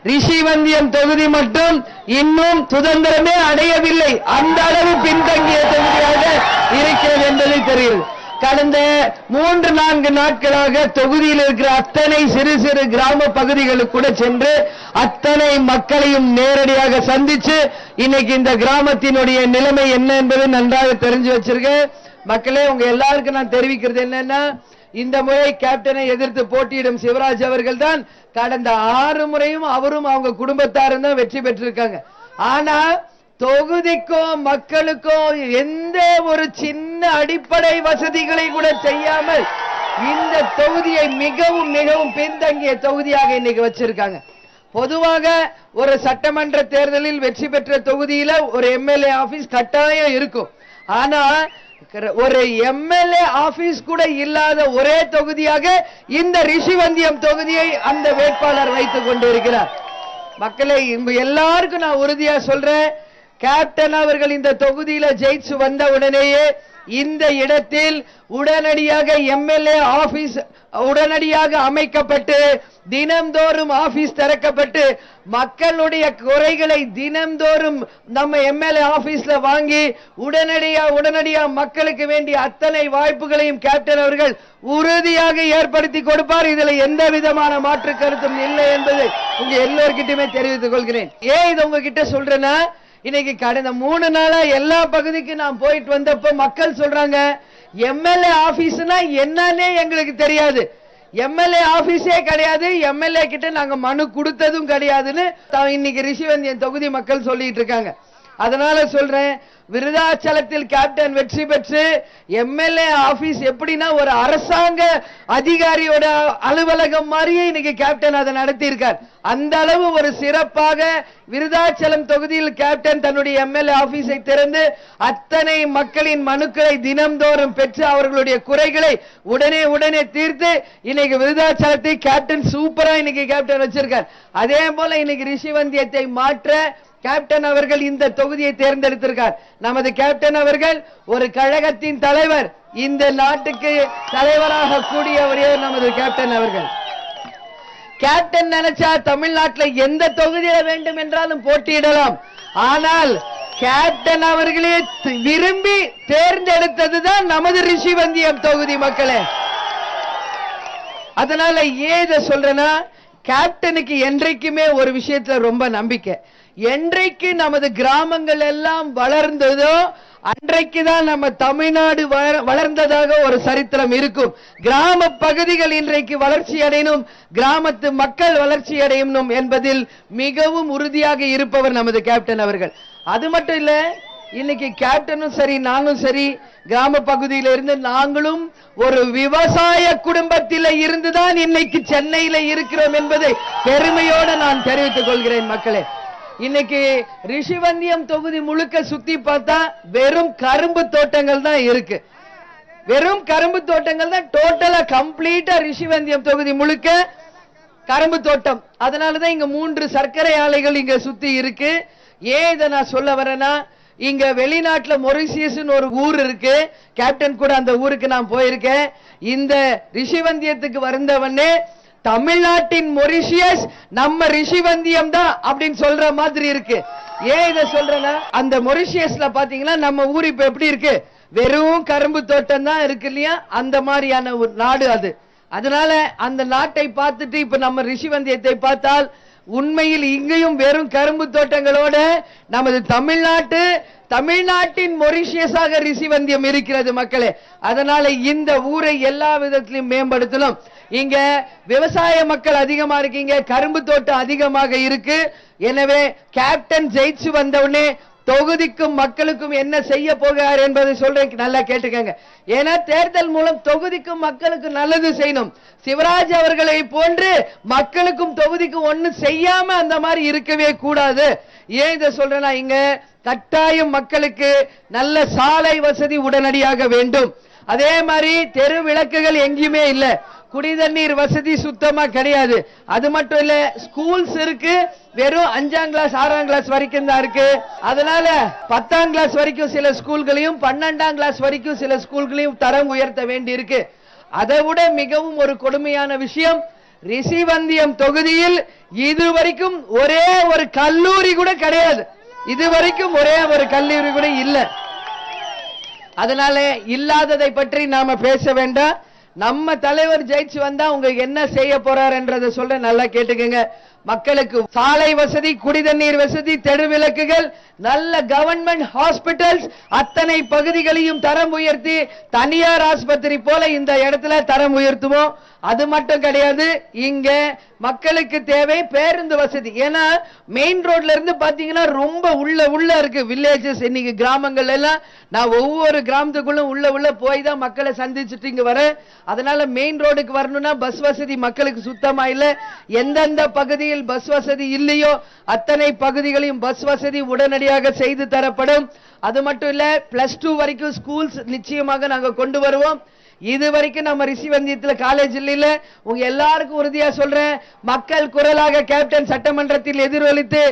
ரிஷிவந்தியம் தொகுதி மட்டும் இன்னும் சுதந்திரமே அடையவில்லை. அந்த அளவு பின்தங்கிய தொகுதியாக இருக்கிறது என்பது தெரியும். கடந்த 3-4 நாட்களாக தொகுதியில் இருக்கிற அத்தனை சிறு சிறு கிராம பகுதிகளுக்கு கூட சென்று அத்தனை மக்களையும் நேரடியாக சந்திச்சு இன்னைக்கு இந்த கிராமத்தினுடைய நிலைமை என்ன என்பது நன்றாக தெரிஞ்சு வச்சிருக்கேன். மக்களே, உங்க எல்லாருக்கும் நான் தெரிவிக்கிறது என்னன்னா, இந்த முறை கேப்டனை எதிர்த்து போட்டியிடும் சிவராஜ் அவர்கள் தான் கடந்த 6 முறையும் அவரும் அவங்க குடும்பத்தாரும் தான் வெற்றி பெற்றிருக்காங்க. ஆனா தொகுதிக்கும் மக்களுக்கும் எந்த ஒரு சின்ன அடிப்படை வசதிகளை கூட செய்யாமல் இந்த தொகுதியை மிகவும் மிகவும் பின்தங்கிய தொகுதியாக இன்னைக்கு வச்சிருக்காங்க. பொதுவாக ஒரு சட்டமன்ற தேர்தலில் வெற்றி பெற்ற தொகுதியில ஒரு எம்எல்ஏ ஆபீஸ் கட்டாயம் இருக்கும். ஆனா ஒரு எம்எல்ஏ ஆபீஸ் கூட இல்லாத ஒரே தொகுதியாக இந்த ரிஷிவந்தியம் தொகுதியை அந்த வேட்பாளர் வைத்துக் கொண்டிருக்கிறார். மக்களை எல்லாருக்கும் நான் உறுதியா சொல்றேன், கேப்டன் அவர்கள் இந்த தொகுதியில ஜெயிச்சு வந்த உடனேயே இந்த இடத்தில் உடனடியாக எம்எல்ஏ ஆபீஸ் உடனடியாக அமைக்கப்பட்டு தினம்தோறும் ஆபீஸ் திறக்கப்பட்டு மக்களுடைய குறைகளை தினம்தோறும் நம்ம எம்எல்ஏ ஆபீஸ்ல வாங்கி உடனடியா மக்களுக்கு வேண்டிய அத்தனை வாய்ப்புகளையும் கேப்டன் அவர்கள் உறுதியாக ஏற்படுத்தி கொடுப்பார். இதுல எந்த விதமான மாற்று கருத்தும் இல்லை என்பதை உங்க எல்லோருக்கிட்டுமே தெரிவித்துக் கொள்கிறேன். ஏன் இதை உங்ககிட்ட சொல்றேன்னா, இன்னைக்கு கடந்த 3 நாளா எல்லா பகுதிக்கும் நான் போயிட்டு வந்தப்போ மக்கள் சொல்றாங்க, எம்எல்ஏ ஆபீஸ்னா என்னன்னே எங்களுக்கு தெரியாது, எம்எல்ஏ ஆபீஸே கிடையாது, எம்எல்ஏ கிட்ட நாங்க மனு கொடுத்ததும் கிடையாதுன்னு இன்னைக்கு ரிஷிவந்தியம் தொகுதி மக்கள் சொல்லிட்டு இருக்காங்க. அதனால சொல்றேன், விருதாச்சலத்தில் கேப்டன் வெற்றி பெற்று எம்எல்ஏ ஆபீஸ் எப்படின்னா ஒரு அரசாங்க அதிகாரியோட அலுவலகம் மாதிரியே இன்னைக்கு கேப்டன் அதை நடத்தி இருக்கார். அந்த அளவு ஒரு சிறப்பாக விருதாச்சலம் தொகுதியில் கேப்டன் தன்னுடைய எம்எல்ஏ ஆபீஸை திறந்து அத்தனை மக்களின் மனுக்களை தினம்தோறும் பெற்று அவர்களுடைய குறைகளை உடனே தீர்த்து இன்னைக்கு விருதாச்சலத்தை கேப்டன் சூப்பரா இன்னைக்கு கேப்டன் வச்சிருக்கார். அதே போல இன்னைக்கு ரிஷிவந்தியத்தை மாற்ற கேப்டன் அவர்கள் இந்த தொகுதியை தேர்ந்தெடுத்திருக்கார். நமது கேப்டன் அவர்கள் ஒரு கழகத்தின் தலைவர், இந்த நாட்டுக்கு தலைவராக கூடியவரே நமது கேப்டன் அவர்கள். கேப்டன் நினைச்சா தமிழ்நாட்டில் எந்த தொகுதியில வேண்டும் என்றாலும் போட்டியிடலாம். ஆனால் கேப்டன் அவர்களே விரும்பி தேர்ந்தெடுத்ததுதான் நமது ரிஷிவந்தியம் தொகுதி மக்களே. அதனால ஏன் இதை சொல்றேன்னா, கேப்டனுக்கு என்றைக்குமே ஒரு விஷயத்துல ரொம்ப நம்பிக்கை. என்றைக்கு நமது கிராமங்கள் எல்லாம் வளர்ந்ததோ அன்றைக்குதான் நம்ம தமிழ்நாடு வளர்ந்ததாக ஒரு சரித்திரம் இருக்கும். கிராம பகுதிகள் இன்றைக்கு வளர்ச்சி அடையணும், கிராமத்து மக்கள் வளர்ச்சி அடையணும் என்பதில் மிகவும் உறுதியாக இருப்பவர் நமது கேப்டன் அவர்கள். அது மட்டும் இல்ல, இன்னைக்கு கேப்டனும் சரி நானும் சரி கிராம பகுதியில இருந்து நாங்களும் ஒரு விவசாய குடும்பத்தில இருந்துதான் இன்னைக்கு சென்னையில இருக்கிறோம் என்பதை பெருமையோடு நான் தெரிவித்துக் கொள்கிறேன் மக்களே. இன்னைக்கு ரிஷிவந்தியம் தொகுதி முழுக்க சுத்தி பார்த்தா வெறும் கரும்பு தோட்டங்கள் தான் இருக்கு. வெறும் கரும்பு தோட்டங்கள் தான் டோட்டலா கம்ப்ளீட்டா ரிஷிவந்தியம் தொகுதி முழுக்க கரும்பு தோட்டம். அதனாலதான் இங்க 3 சர்க்கரை ஆலைகள் இங்க சுத்தி இருக்கு. ஏன் இதை நான் சொல்ல வரேன்னா, இங்க வெளிநாட்டுல மொரிசியஸ் ஒரு ஊர் இருக்கு, கேப்டன் கூட அந்த ஊருக்கு நான் போயிருக்கேன். இந்த ரிஷிவந்தியத்துக்கு வந்தவனே தமிழ்நாட்டின் மொரிஷியஸ் நம்ம ரிஷிவந்தியம் தான் அப்படின்னு சொல்ற மாதிரி இருக்கு. ஏன் இதை சொல்றேன்னா, அந்த மொரிஷியஸ்ல பாத்தீங்கன்னா நம்ம ஊர் இப்ப எப்படி இருக்கு, வெறும் கரும்பு தோட்டம் தான் இருக்கு இல்லையா, அந்த மாதிரியான ஒரு நாடு அது. அதனால அந்த நாட்டை பார்த்துட்டு இப்ப நம்ம ரிஷிவந்தியத்தை பார்த்தால் உண்மையில் இங்கேயும் வெறும் கரும்பு தோட்டங்களோட நமது தமிழ்நாட்டின் மொரிஷியஸாக ரிஷிவந்தியம் இருக்கிறது மக்களே. அதனால இந்த ஊரை எல்லா விதத்திலும் மேம்படுத்தணும். இங்க விவசாய மக்கள் அதிகமா இருக்கீங்க, கரும்பு தோட்டம் அதிகமாக இருக்கு. எனவே கேப்டன் ஜெயிச்சு வந்தவுடனே தொகுதிக்கும் மக்களுக்கும் என்ன செய்ய போகிறார் என்பதை சொல்றேன், நல்லா கேட்டுக்கங்க. ஏன்னா தேர்தல் மூலம் தொகுதிக்கும் மக்களுக்கு நல்லது செய்யணும். சிவராஜ் அவர்களை போன்று மக்களுக்கும் தொகுதிக்கும் ஒண்ணு செய்யாம அந்த மாதிரி இருக்கவே கூடாது. ஏன் இதை சொல்றேன்னா, இங்க கட்டாயம் மக்களுக்கு நல்ல சாலை வசதி உடனடியாக வேண்டும். அதே மாதிரி தெரு விளக்குகள் எங்கேயுமே இல்ல, குடிதண்ணீர் வசதி சுத்தமா கிடையாது. அது மட்டும் இல்ல, ஸ்கூல்ஸ் இருக்கு, வெறும் 5ஆம் கிளாஸ் 6ஆம் கிளாஸ் வரைக்கும் தான் இருக்கு. அதனால 10ஆம் கிளாஸ் வரைக்கும் சில ஸ்கூல்களையும் 12ஆம் கிளாஸ் வரைக்கும் சில ஸ்கூல்களையும் தரம் உயர்த்த வேண்டி இருக்கு. அதை விட மிகவும் ஒரு கொடுமையான விஷயம், ரிஷிவந்தியம் தொகுதியில் இதுவரைக்கும் ஒரே ஒரு கல்லூரி கூட கிடையாது. இதுவரைக்கும் ஒரே ஒரு கல்லூரி கூட இல்ல. அதனால இல்லாததை பற்றி நாம பேச வேண்டாம். நம்ம தலைவர் ஜெயிச்சு வந்தா உங்களுக்கு என்ன செய்ய போறார் என்றதை சொல்ற, நல்லா கேட்டுக்கங்க. மக்களுக்கு சாலை வசதி, குடிதண்ணீர் வசதி, தெருவிளக்குகள், நல்ல கவர்மெண்ட் ஹாஸ்பிட்டல்ஸ், அத்தனை பகுதிகளையும் தரம் உயர்த்தி தனியார் ஆஸ்பத்திரி போல இந்த இடத்துல தரம் உயர்த்துவோம். அது மட்டும் கிடையாது, இங்க மக்களுக்கு தேவை பேருந்து வசதி. ஏன்னா மெயின் ரோட்ல இருந்து பாத்தீங்கன்னா ரொம்ப உள்ள இருக்கு வில்லேஜஸ். இன்னைக்கு கிராமங்கள் எல்லாம் நான் ஒவ்வொரு கிராமத்துக்குள்ளும் உள்ள போய் தான் மக்களை சந்திச்சுட்டு இங்க வரேன். அதனால மெயின் ரோடுக்கு வரணும்னா பஸ் வசதி மக்களுக்கு சுத்தமா இல்ல. எந்தெந்த பகுதியில் பஸ் வசதி இல்லையோ அத்தனை பகுதிகளையும் பஸ் வசதி உடனடியாக செய்து தரப்படும். அது மட்டும் இல்ல, +2 வரைக்கும் ஸ்கூல்ஸ் நிச்சயமாக நாங்க கொண்டு வருவோம். இது வரைக்கும் நம்ம ரிஷிவந்தியத்துல காலேஜ் இல்ல. உங்க எல்லாருக்கும் உறுதியா சொல்றேன், மக்கள் குரலாக கேப்டன் சட்டமன்றத்தில் எதிரொலித்து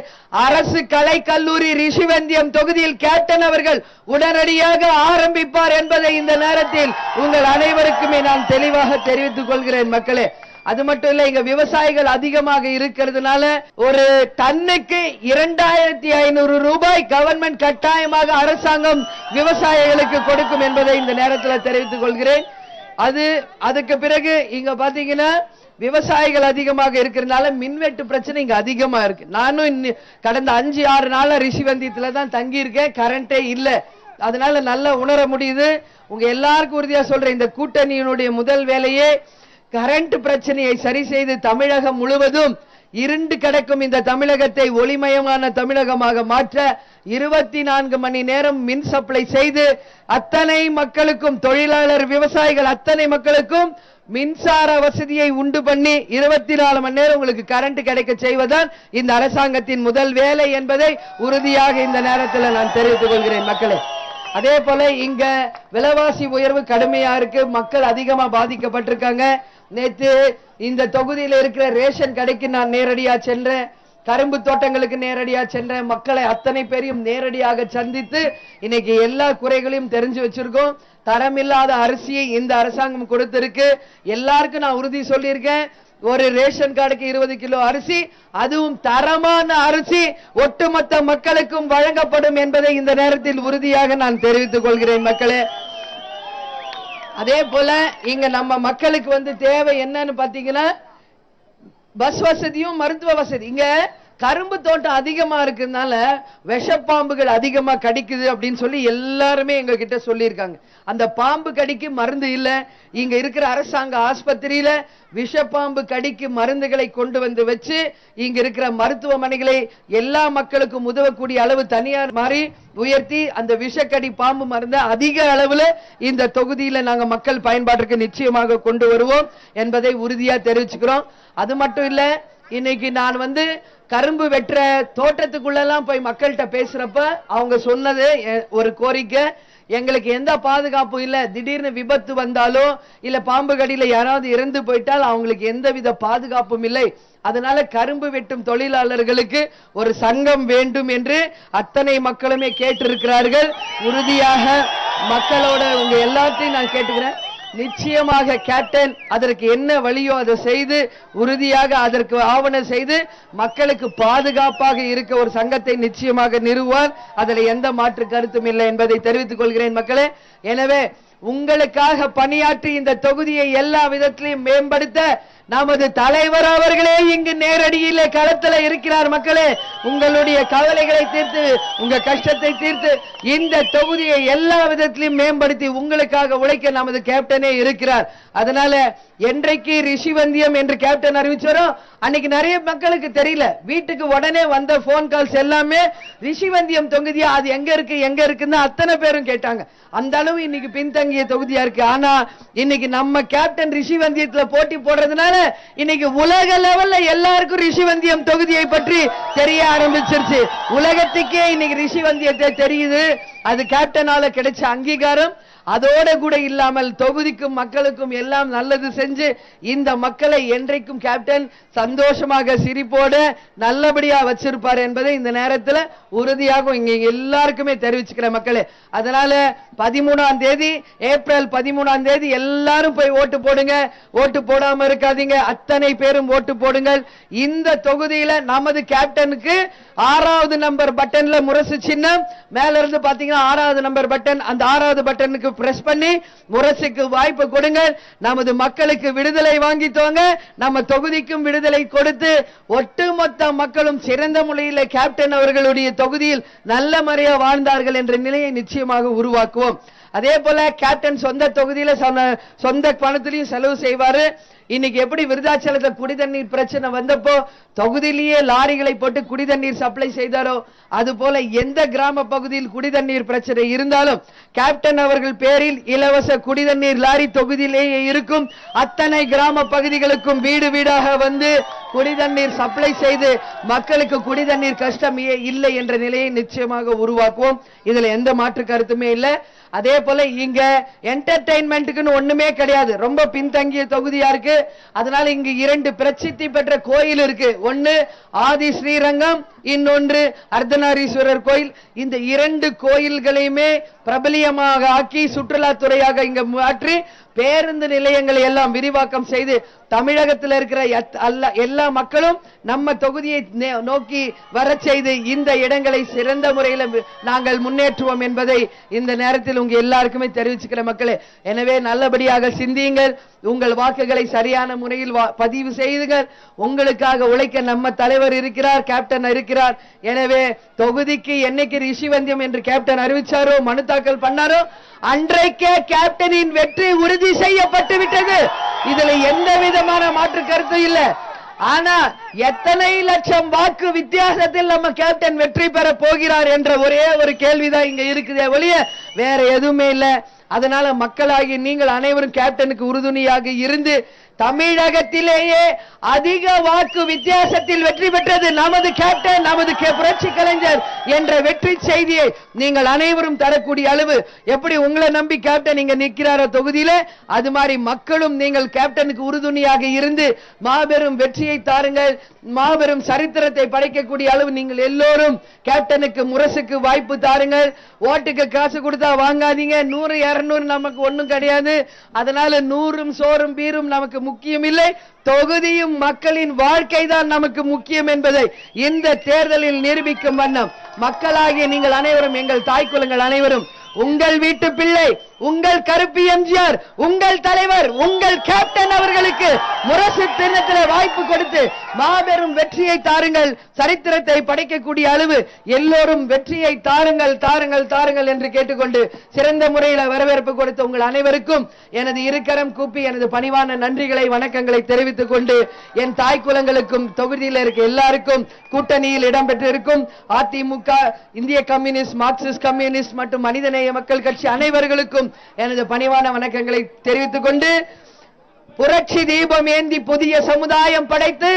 அரசு கலை கல்லூரி ரிஷிவந்தியம் தொகுதியில் கேப்டன் அவர்கள் உடனடியாக ஆரம்பிப்பார் என்பதை இந்த நேரத்தில் உங்கள் அனைவருக்குமே நான் தெளிவாக தெரிவித்துக் கொள்கிறேன் மக்களே. அது மட்டும் இல்ல, இங்க விவசாயிகள் அதிகமாக இருக்கிறதுனால ஒரு டன்னுக்கு 2500 ரூபாய் கவர்மெண்ட் கட்டாயமாக அரசாங்கம் விவசாயிகளுக்கு கொடுக்கும் என்பதை இந்த நேரத்தில் தெரிவித்துக் கொள்கிறேன். அதுக்கு பிறகு இங்க பாத்தீங்கன்னா விவசாயிகள் அதிகமாக இருக்கிறதுனால மின்வெட்டு பிரச்சனை இங்க அதிகமா இருக்கு. நானும் கடந்த 5-6 நாளா ரிஷிவந்தியத்துல தான் தங்கி இருக்கேன், கரண்டே இல்ல. அதனால நல்லா உணர முடியுது. உங்க எல்லாருக்கும் உறுதியா சொல்றேன், இந்த கூட்டணியினுடைய முதல் வேலையே கரண்ட் பிரச்சனையை சரி செய்து தமிழகம் முழுவதும் இருண்டு கிடக்கும் இந்த தமிழகத்தை ஒளிமயமான தமிழகமாக மாற்ற 24 மணி நேரம் மின் சப்ளை செய்து அத்தனை மக்களுக்கும், தொழிலாளர் விவசாயிகள் அத்தனை மக்களுக்கும் மின்சார வசதியை உண்டு பண்ணி 24 மணி நேரம் உங்களுக்கு கரண்ட் கிடைக்க செய்வதுதான் இந்த அரசாங்கத்தின் முதல் வேலை என்பதை உறுதியாக இந்த நேரத்தில் நான் தெரிவித்துக் கொள்கிறேன் மக்களே. அதே போல இங்க விலைவாசி உயர்வு கடுமையா இருக்கு, மக்கள் அதிகமா பாதிக்கப்பட்டிருக்காங்க. நேற்று இந்த தொகுதியில் இருக்கிற ரேஷன் கடைக்கு நான் நேரடியா சென்றேன், கரும்பு தோட்டங்களுக்கு நேரடியா சென்றேன், மக்களை அத்தனை பேரையும் நேரடியாக சந்தித்து இன்னைக்கு எல்லா குறைகளையும் தெரிஞ்சு வச்சிருக்கோம். தரமில்லாத அரிசியை இந்த அரசாங்கம் கொடுத்திருக்கு. எல்லாருக்கும் நான் உறுதி சொல்லியிருக்கேன், ஒரு ரேஷன் கார்டுக்கு 20 கிலோ அரிசி, அதுவும் தரமான அரிசி ஒட்டுமொத்த மக்களுக்கும் வழங்கப்படும் என்பதை இந்த நேரத்தில் உறுதியாக நான் தெரிவித்துக் கொள்கிறேன் மக்களே. அதே போல இங்க நம்ம மக்களுக்கு தேவை என்னன்னு பாத்தீங்கன்னா பஸ் வசதியும் மருத்துவ வசதி. இங்க கரும்பு தோட்டம் அதிகமா இருக்கிறதுனால விஷப்பாம்புகள் அதிகமா கடிக்குது அப்படின்னு சொல்லி எல்லாருமே எங்க கிட்ட சொல்லியிருக்காங்க. அந்த பாம்பு கடிக்கு மருந்து இல்ல. இங்க இருக்கிற அரசாங்க ஆஸ்பத்திரியில விஷப்பாம்பு கடிக்கு மருந்துகளை கொண்டு வந்து வச்சு இங்க இருக்கிற மருத்துவமனைகளை எல்லா மக்களுக்கும் உதவக்கூடிய அளவு தனியார் மாதிரி உயர்த்தி அந்த விஷக்கடி பாம்பு மருந்தை அதிக அளவுல இந்த தொகுதியில நாங்க மக்கள் பயன்பாட்டிற்கு நிச்சயமாக கொண்டு வருவோம் என்பதை உறுதியா தெரிவிச்சுக்கிறோம். அது மட்டும் இல்ல, இன்னைக்கு நான் கரும்பு வெற்ற தோட்டத்துக்குள்ளெல்லாம் போய் மக்கள்கிட்ட பேசுறப்ப அவங்க சொன்னது ஒரு கோரிக்கை, எங்களுக்கு எந்த பாதுகாப்பும் இல்ல, திடீர்னு விபத்து வந்தாலோ இல்ல பாம்பு கடியில யாராவது இறந்து போயிட்டால் அவங்களுக்கு எந்தவித பாதுகாப்பும் இல்லை. அதனால கரும்பு வெட்டும் தொழிலாளர்களுக்கு ஒரு சங்கம் வேண்டும் என்று அத்தனை மக்களுமே கேட்டிருக்கிறார்கள். உறுதியாக மக்களோட உங்க எல்லாத்தையும் நான் கேட்டுக்கிறேன். நிச்சயமாக கேப்டன் அதற்கு என்ன வழியோ அதை செய்து உறுதியாக அதற்கு ஆவணம் செய்து மக்களுக்கு பாதுகாப்பாக இருக்க ஒரு சங்கத்தை நிச்சயமாக நிறுவுவார். அதில் எந்த மாற்று கருத்தும் இல்லை என்பதை தெரிவித்துக் கொள்கிறேன் மக்களே. எனவே உங்களுக்காக பணியாற்றி இந்த தொகுதியை எல்லா விதத்திலையும் மேம்படுத்த நமது தலைவர் அவர்களே இங்கு நேரடியிலே களத்தில் இருக்கிறார். மக்களே, உங்களுடைய கவலைகளை தீர்த்து உங்க கஷ்டத்தை தீர்த்து இந்த தொகுதியை எல்லா விதத்திலும் மேம்படுத்தி உங்களுக்காக உழைக்க நமது கேப்டனே இருக்கிறார். அதனால என்றைக்கு ரிஷிவந்தியம் என்று கேப்டன் அறிவிச்சாரோ அன்னைக்கு நிறைய மக்களுக்கு தெரியல. வீட்டுக்கு உடனே வந்த போன் கால்ஸ் எல்லாமே ரிஷிவந்தியம் தொகுதியா, அது எங்க இருக்குன்னு அத்தனை பேரும் கேட்டாங்க. அந்த அளவு இன்னைக்கு பின்தங்கிய தொகுதியா இருக்கு. ஆனா இன்னைக்கு நம்ம கேப்டன் ரிஷிவந்தியத்துல போட்டி போடுறதுனால இன்னைக்கு உலக லெவல்ல எல்லாருக்கும் ரிஷிவந்தியம் தொகுதியை பற்றி தெரிய ஆரம்பிச்சிருச்சு. உலகத்துக்கே இன்னைக்கு ரிஷிவந்தியத்தை தெரியுது. அது கேப்டனால கிடைச்ச அங்கீகாரம். அதோட கூட இல்லாமல் தொகுதிக்கும் மக்களுக்கும் எல்லாம் நல்லது செஞ்சு இந்த மக்களை என்றைக்கும் கேப்டன் சந்தோஷமாக சிரிப்போடு நல்லபடியா வச்சிருப்பார் என்பதை இந்த நேரத்தில் உறுதியாக இங்க எல்லாருக்குமே தெரிவிச்சுக்கிற மக்களே. அதனால 13ஆம் தேதி ஏப்ரல் 13ஆம் தேதி எல்லாரும் போய் ஓட்டு போடுங்க. ஓட்டு போடாம இருக்காதீங்க, அத்தனை பேரும் ஓட்டு போடுங்கள். இந்த தொகுதியில நமது கேப்டனுக்கு 6வது நம்பர் பட்டன்ல முரசு சின்னம் மேல இருந்து பாத்தீங்கன்னா 6வது நம்பர் பட்டன், அந்த 6வது பட்டனுக்கு பிரஸ் பண்ணி முரசுக்கு வாய்ப்பு கொடுங்க. நமது மக்களுக்கு விடுதலை வாங்கித்தோங்க. நம்ம தொகுதிக்கும் விடுதலை கொடுத்து ஒட்டுமொத்த மக்களும் சிறந்த முறையில் கேப்டன் அவர்களுடைய தொகுதியில் நல்ல முறையா வாழ்ந்தார்கள் என்ற நிலையை நிச்சயமாக உருவாக்குவோம். அதே போல கேப்டன் சொந்த தொகுதியில சொந்த பணத்திலையும் செலவு செய்வாரு. இன்னைக்கு எப்படி விருதாச்சலத்துல குடிதண்ணீர் பிரச்சனை வந்தப்போ தொகுதியிலேயே லாரிகளை போட்டு குடிதண்ணீர் சப்ளை செய்தாரோ, அது போல எந்த கிராம பகுதியில் குடிதண்ணீர் பிரச்சனை இருந்தாலும் கேப்டன் அவர்கள் பேரில் இலவச குடிதண்ணீர் லாரி தொகுதியிலேயே இருக்கும். அத்தனை கிராம பகுதிகளுக்கும் வீடு வீடாக வந்து குடிதண்ணீர் சப்ளை செய்து மக்களுக்கு குடிதண்ணீர் கஷ்டம் இல்லை என்ற நிலையை நிச்சயமாக உருவாக்குவோம். இதுல எந்த மாற்று கருத்துமே இல்லை. அதே போல இங்க என்டர்டெயின்மெண்ட்டுக்குன்னு ஒண்ணுமே கிடையாது. ரொம்ப பின்தங்கிய தொகுதியா இருக்கு. அதனால இங்க 2 பிரசித்தி பெற்ற கோயில் இருக்கு. ஒன்னு ஆதி ஸ்ரீரங்கம், இன்னொன்று அர்த்தநாரீஸ்வரர் கோயில். இந்த 2 கோயில்களையுமே பிரபலியமாக ஆக்கி சுற்றுலாத்துறையாக இங்க மாற்றி பேருந்து நிலையங்களை எல்லாம் விரிவாக்கம் செய்து தமிழகத்தில் இருக்கிற எல்லா மக்களும் நம்ம தொகுதியை நோக்கி வர செய்து இந்த இடங்களை சிறந்த முறையில் நாங்கள் முன்னேற்றுவோம் என்பதை இந்த நேரத்தில் உங்க எல்லாருக்குமே தெரிவிச்சுக்கிற மக்களே. எனவே நல்லபடியாக சிந்தியுங்கள். உங்கள் வாக்குகளை சரியான முறையில் பதிவு செய்துங்கள். உங்களுக்காக உழைக்க நம்ம தலைவர் இருக்கிறார், கேப்டன் இருக்கிறார். எனவே தொகுதிக்கு என்னைக்கு ரிஷிவந்தியம் என்று கேப்டன் அறிவிச்சாரோ, மனு தாக்கல் பண்ணாரோ, அன்றைக்கே கேப்டனின் வெற்றி உறுதி செய்யப்பட்டு விட்டது. இதுல எந்த விதமான மாற்று கருத்து இல்லை. ஆனா எத்தனை லட்சம் வாக்கு வித்தியாசத்தில் நம்ம கேப்டன் வெற்றி பெற போகிறார் என்ற ஒரே ஒரு கேள்விதான் இங்க இருக்குதே ஒழிய வேற எதுவுமே இல்லை. அதனால மக்களாகி நீங்கள் அனைவரும் கேப்டனுக்கு உறுதுணையாக இருந்து தமிழகத்திலேயே அதிக வாக்கு வித்தியாசத்தில் வெற்றி பெற்றது நமது கேப்டன், நமது புரட்சி கலைஞர் என்ற வெற்றி செய்தியை நீங்கள் அனைவரும் தரக்கூடிய அளவு எப்படி உங்களை நம்பி கேப்டன் இங்க நிற்கிறாரோ தொகுதியில, அது மாதிரி மக்களும் நீங்கள் கேப்டனுக்கு உறுதுணையாக இருந்து மாபெரும் வெற்றியை தாருங்கள். மாபெரும் சரித்திரத்தை படைக்கக்கூடிய அளவு நீங்கள் எல்லோரும் கேப்டனுக்கு முரசுக்கு வாய்ப்பு தாருங்கள். ஓட்டுக்கு காசு கொடுத்தா வாங்காதீங்க. 100 200 நமக்கு ஒண்ணும் கிடையாது. அதனால 100ம் சோறும் பீரும் நமக்கு முக்கியம் இல்லை. தொகுதியும் மக்களின் வாழ்க்கை தான் நமக்கு முக்கியம் என்பதை இந்த தேர்தலில் நிரூபிக்கும் வண்ணம் மக்களாகிய நீங்கள் அனைவரும், எங்கள் தாய் குலங்கள் அனைவரும், உங்கள் வீட்டு பிள்ளை, உங்கள் கருப்பு எம்ஜிஆர், உங்கள் தலைவர், உங்கள் கேப்டன் அவர்களுக்கு முரசு தினத்தில் வாய்ப்பு கொடுத்து மாபெரும் வெற்றியை தாருங்கள். சரித்திரத்தை படைக்கக்கூடிய அளவு எல்லோரும் வெற்றியை தாருங்கள் தாருங்கள் தாருங்கள் என்று கேட்டுக்கொண்டு சிறந்த முறையில் வரவேற்பு கொடுத்த உங்கள் அனைவருக்கும் எனது இருக்கரம் கூப்பி எனது பணிவான நன்றிகளை வணக்கங்களை தெரிவித்துக் கொண்டு என் தாய் குலங்களுக்கும் தொகுதியில் இருக்க எல்லாருக்கும் கூட்டணியில் இடம்பெற்றிருக்கும் அதிமுக, இந்திய கம்யூனிஸ்ட், மார்க்சிஸ்ட் கம்யூனிஸ்ட் மற்றும் மனிதநேய மக்கள் கட்சி அனைவர்களுக்கும் எனது பணிவான வணக்கங்களை தெரிவித்துக் கொண்டு புரட்சி தீபம் ஏந்தி புதிய சமுதாயம் படைத்து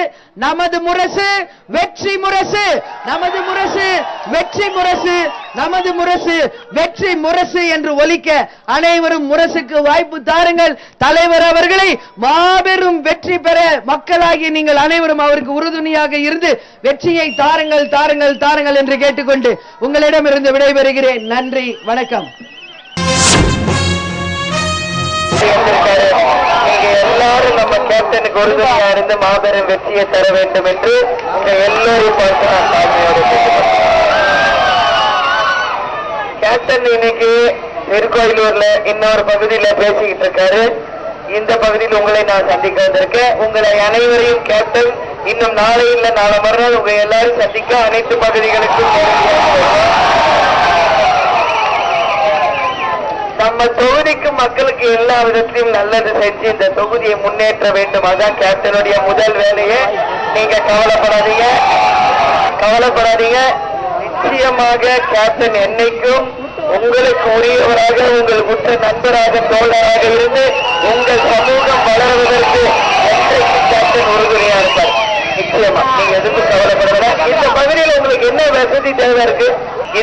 நமது முரசு வெற்றி முரசு, நமது முரசு வெற்றி முரசு, நமது முரசு வெற்றி முரசு என்று ஒலிக்க அனைவரும் முரசுக்கு வாய்ப்பு தாருங்கள். தலைவர் அவர்களை மாபெரும் வெற்றி பெற மக்களாகி நீங்கள் அனைவரும் அவருக்கு உறுதுணையாக இருந்து வெற்றியை தாருங்கள் தாருங்கள் தாருங்கள் என்று கேட்டுக்கொண்டு உங்களிடமிருந்து விடைபெறுகிறேன். நன்றி, வணக்கம். நீங்க எல்லாரும் நம்ம கேப்டனுக்கு உறுதுணையா இருந்து மாபெரும் வெற்றியை தர வேண்டும் என்று எல்லோரும் பார்த்து நான் தாழ்மையோடு கேப்டன் இன்னைக்கு திருக்கோயிலூர்ல இன்னொரு பகுதியில பேசிக்கிட்டு இருக்காரு. இந்த பகுதியில் உங்களை நான் சந்திக்க வந்திருக்கேன். உங்களை அனைவரையும் கேப்டன் இன்னும் நாளை இல்லை நாளை மறுநாள் உங்க எல்லாரும் சந்திக்க அனைத்து பகுதிகளுக்கும் நம்ம தொகுதிக்கு மக்களுக்கு எல்லா விதத்திலும் நல்லது செஞ்சு இந்த தொகுதியை முன்னேற்ற வேண்டும். அதான் கேப்டனுடைய முதல் வேலையே. நீங்க கவலைப்படாதீங்க, கவலைப்படாதீங்க. நிச்சயமாக கேப்டன் என்னைக்கும் உங்களுக்கு உரியவராக, உங்கள் உற்ற நண்பராக, தோழராக இருந்து உங்கள் சமூகம் வளர்வதற்கு என்றைக்கும் கேப்டன் உறுதுணையா இருப்பார். நிச்சயமா நீங்க எதுக்கும் கவலைப்பட. இந்த பகுதியில் உங்களுக்கு என்ன வசதி தேவை இருக்கு?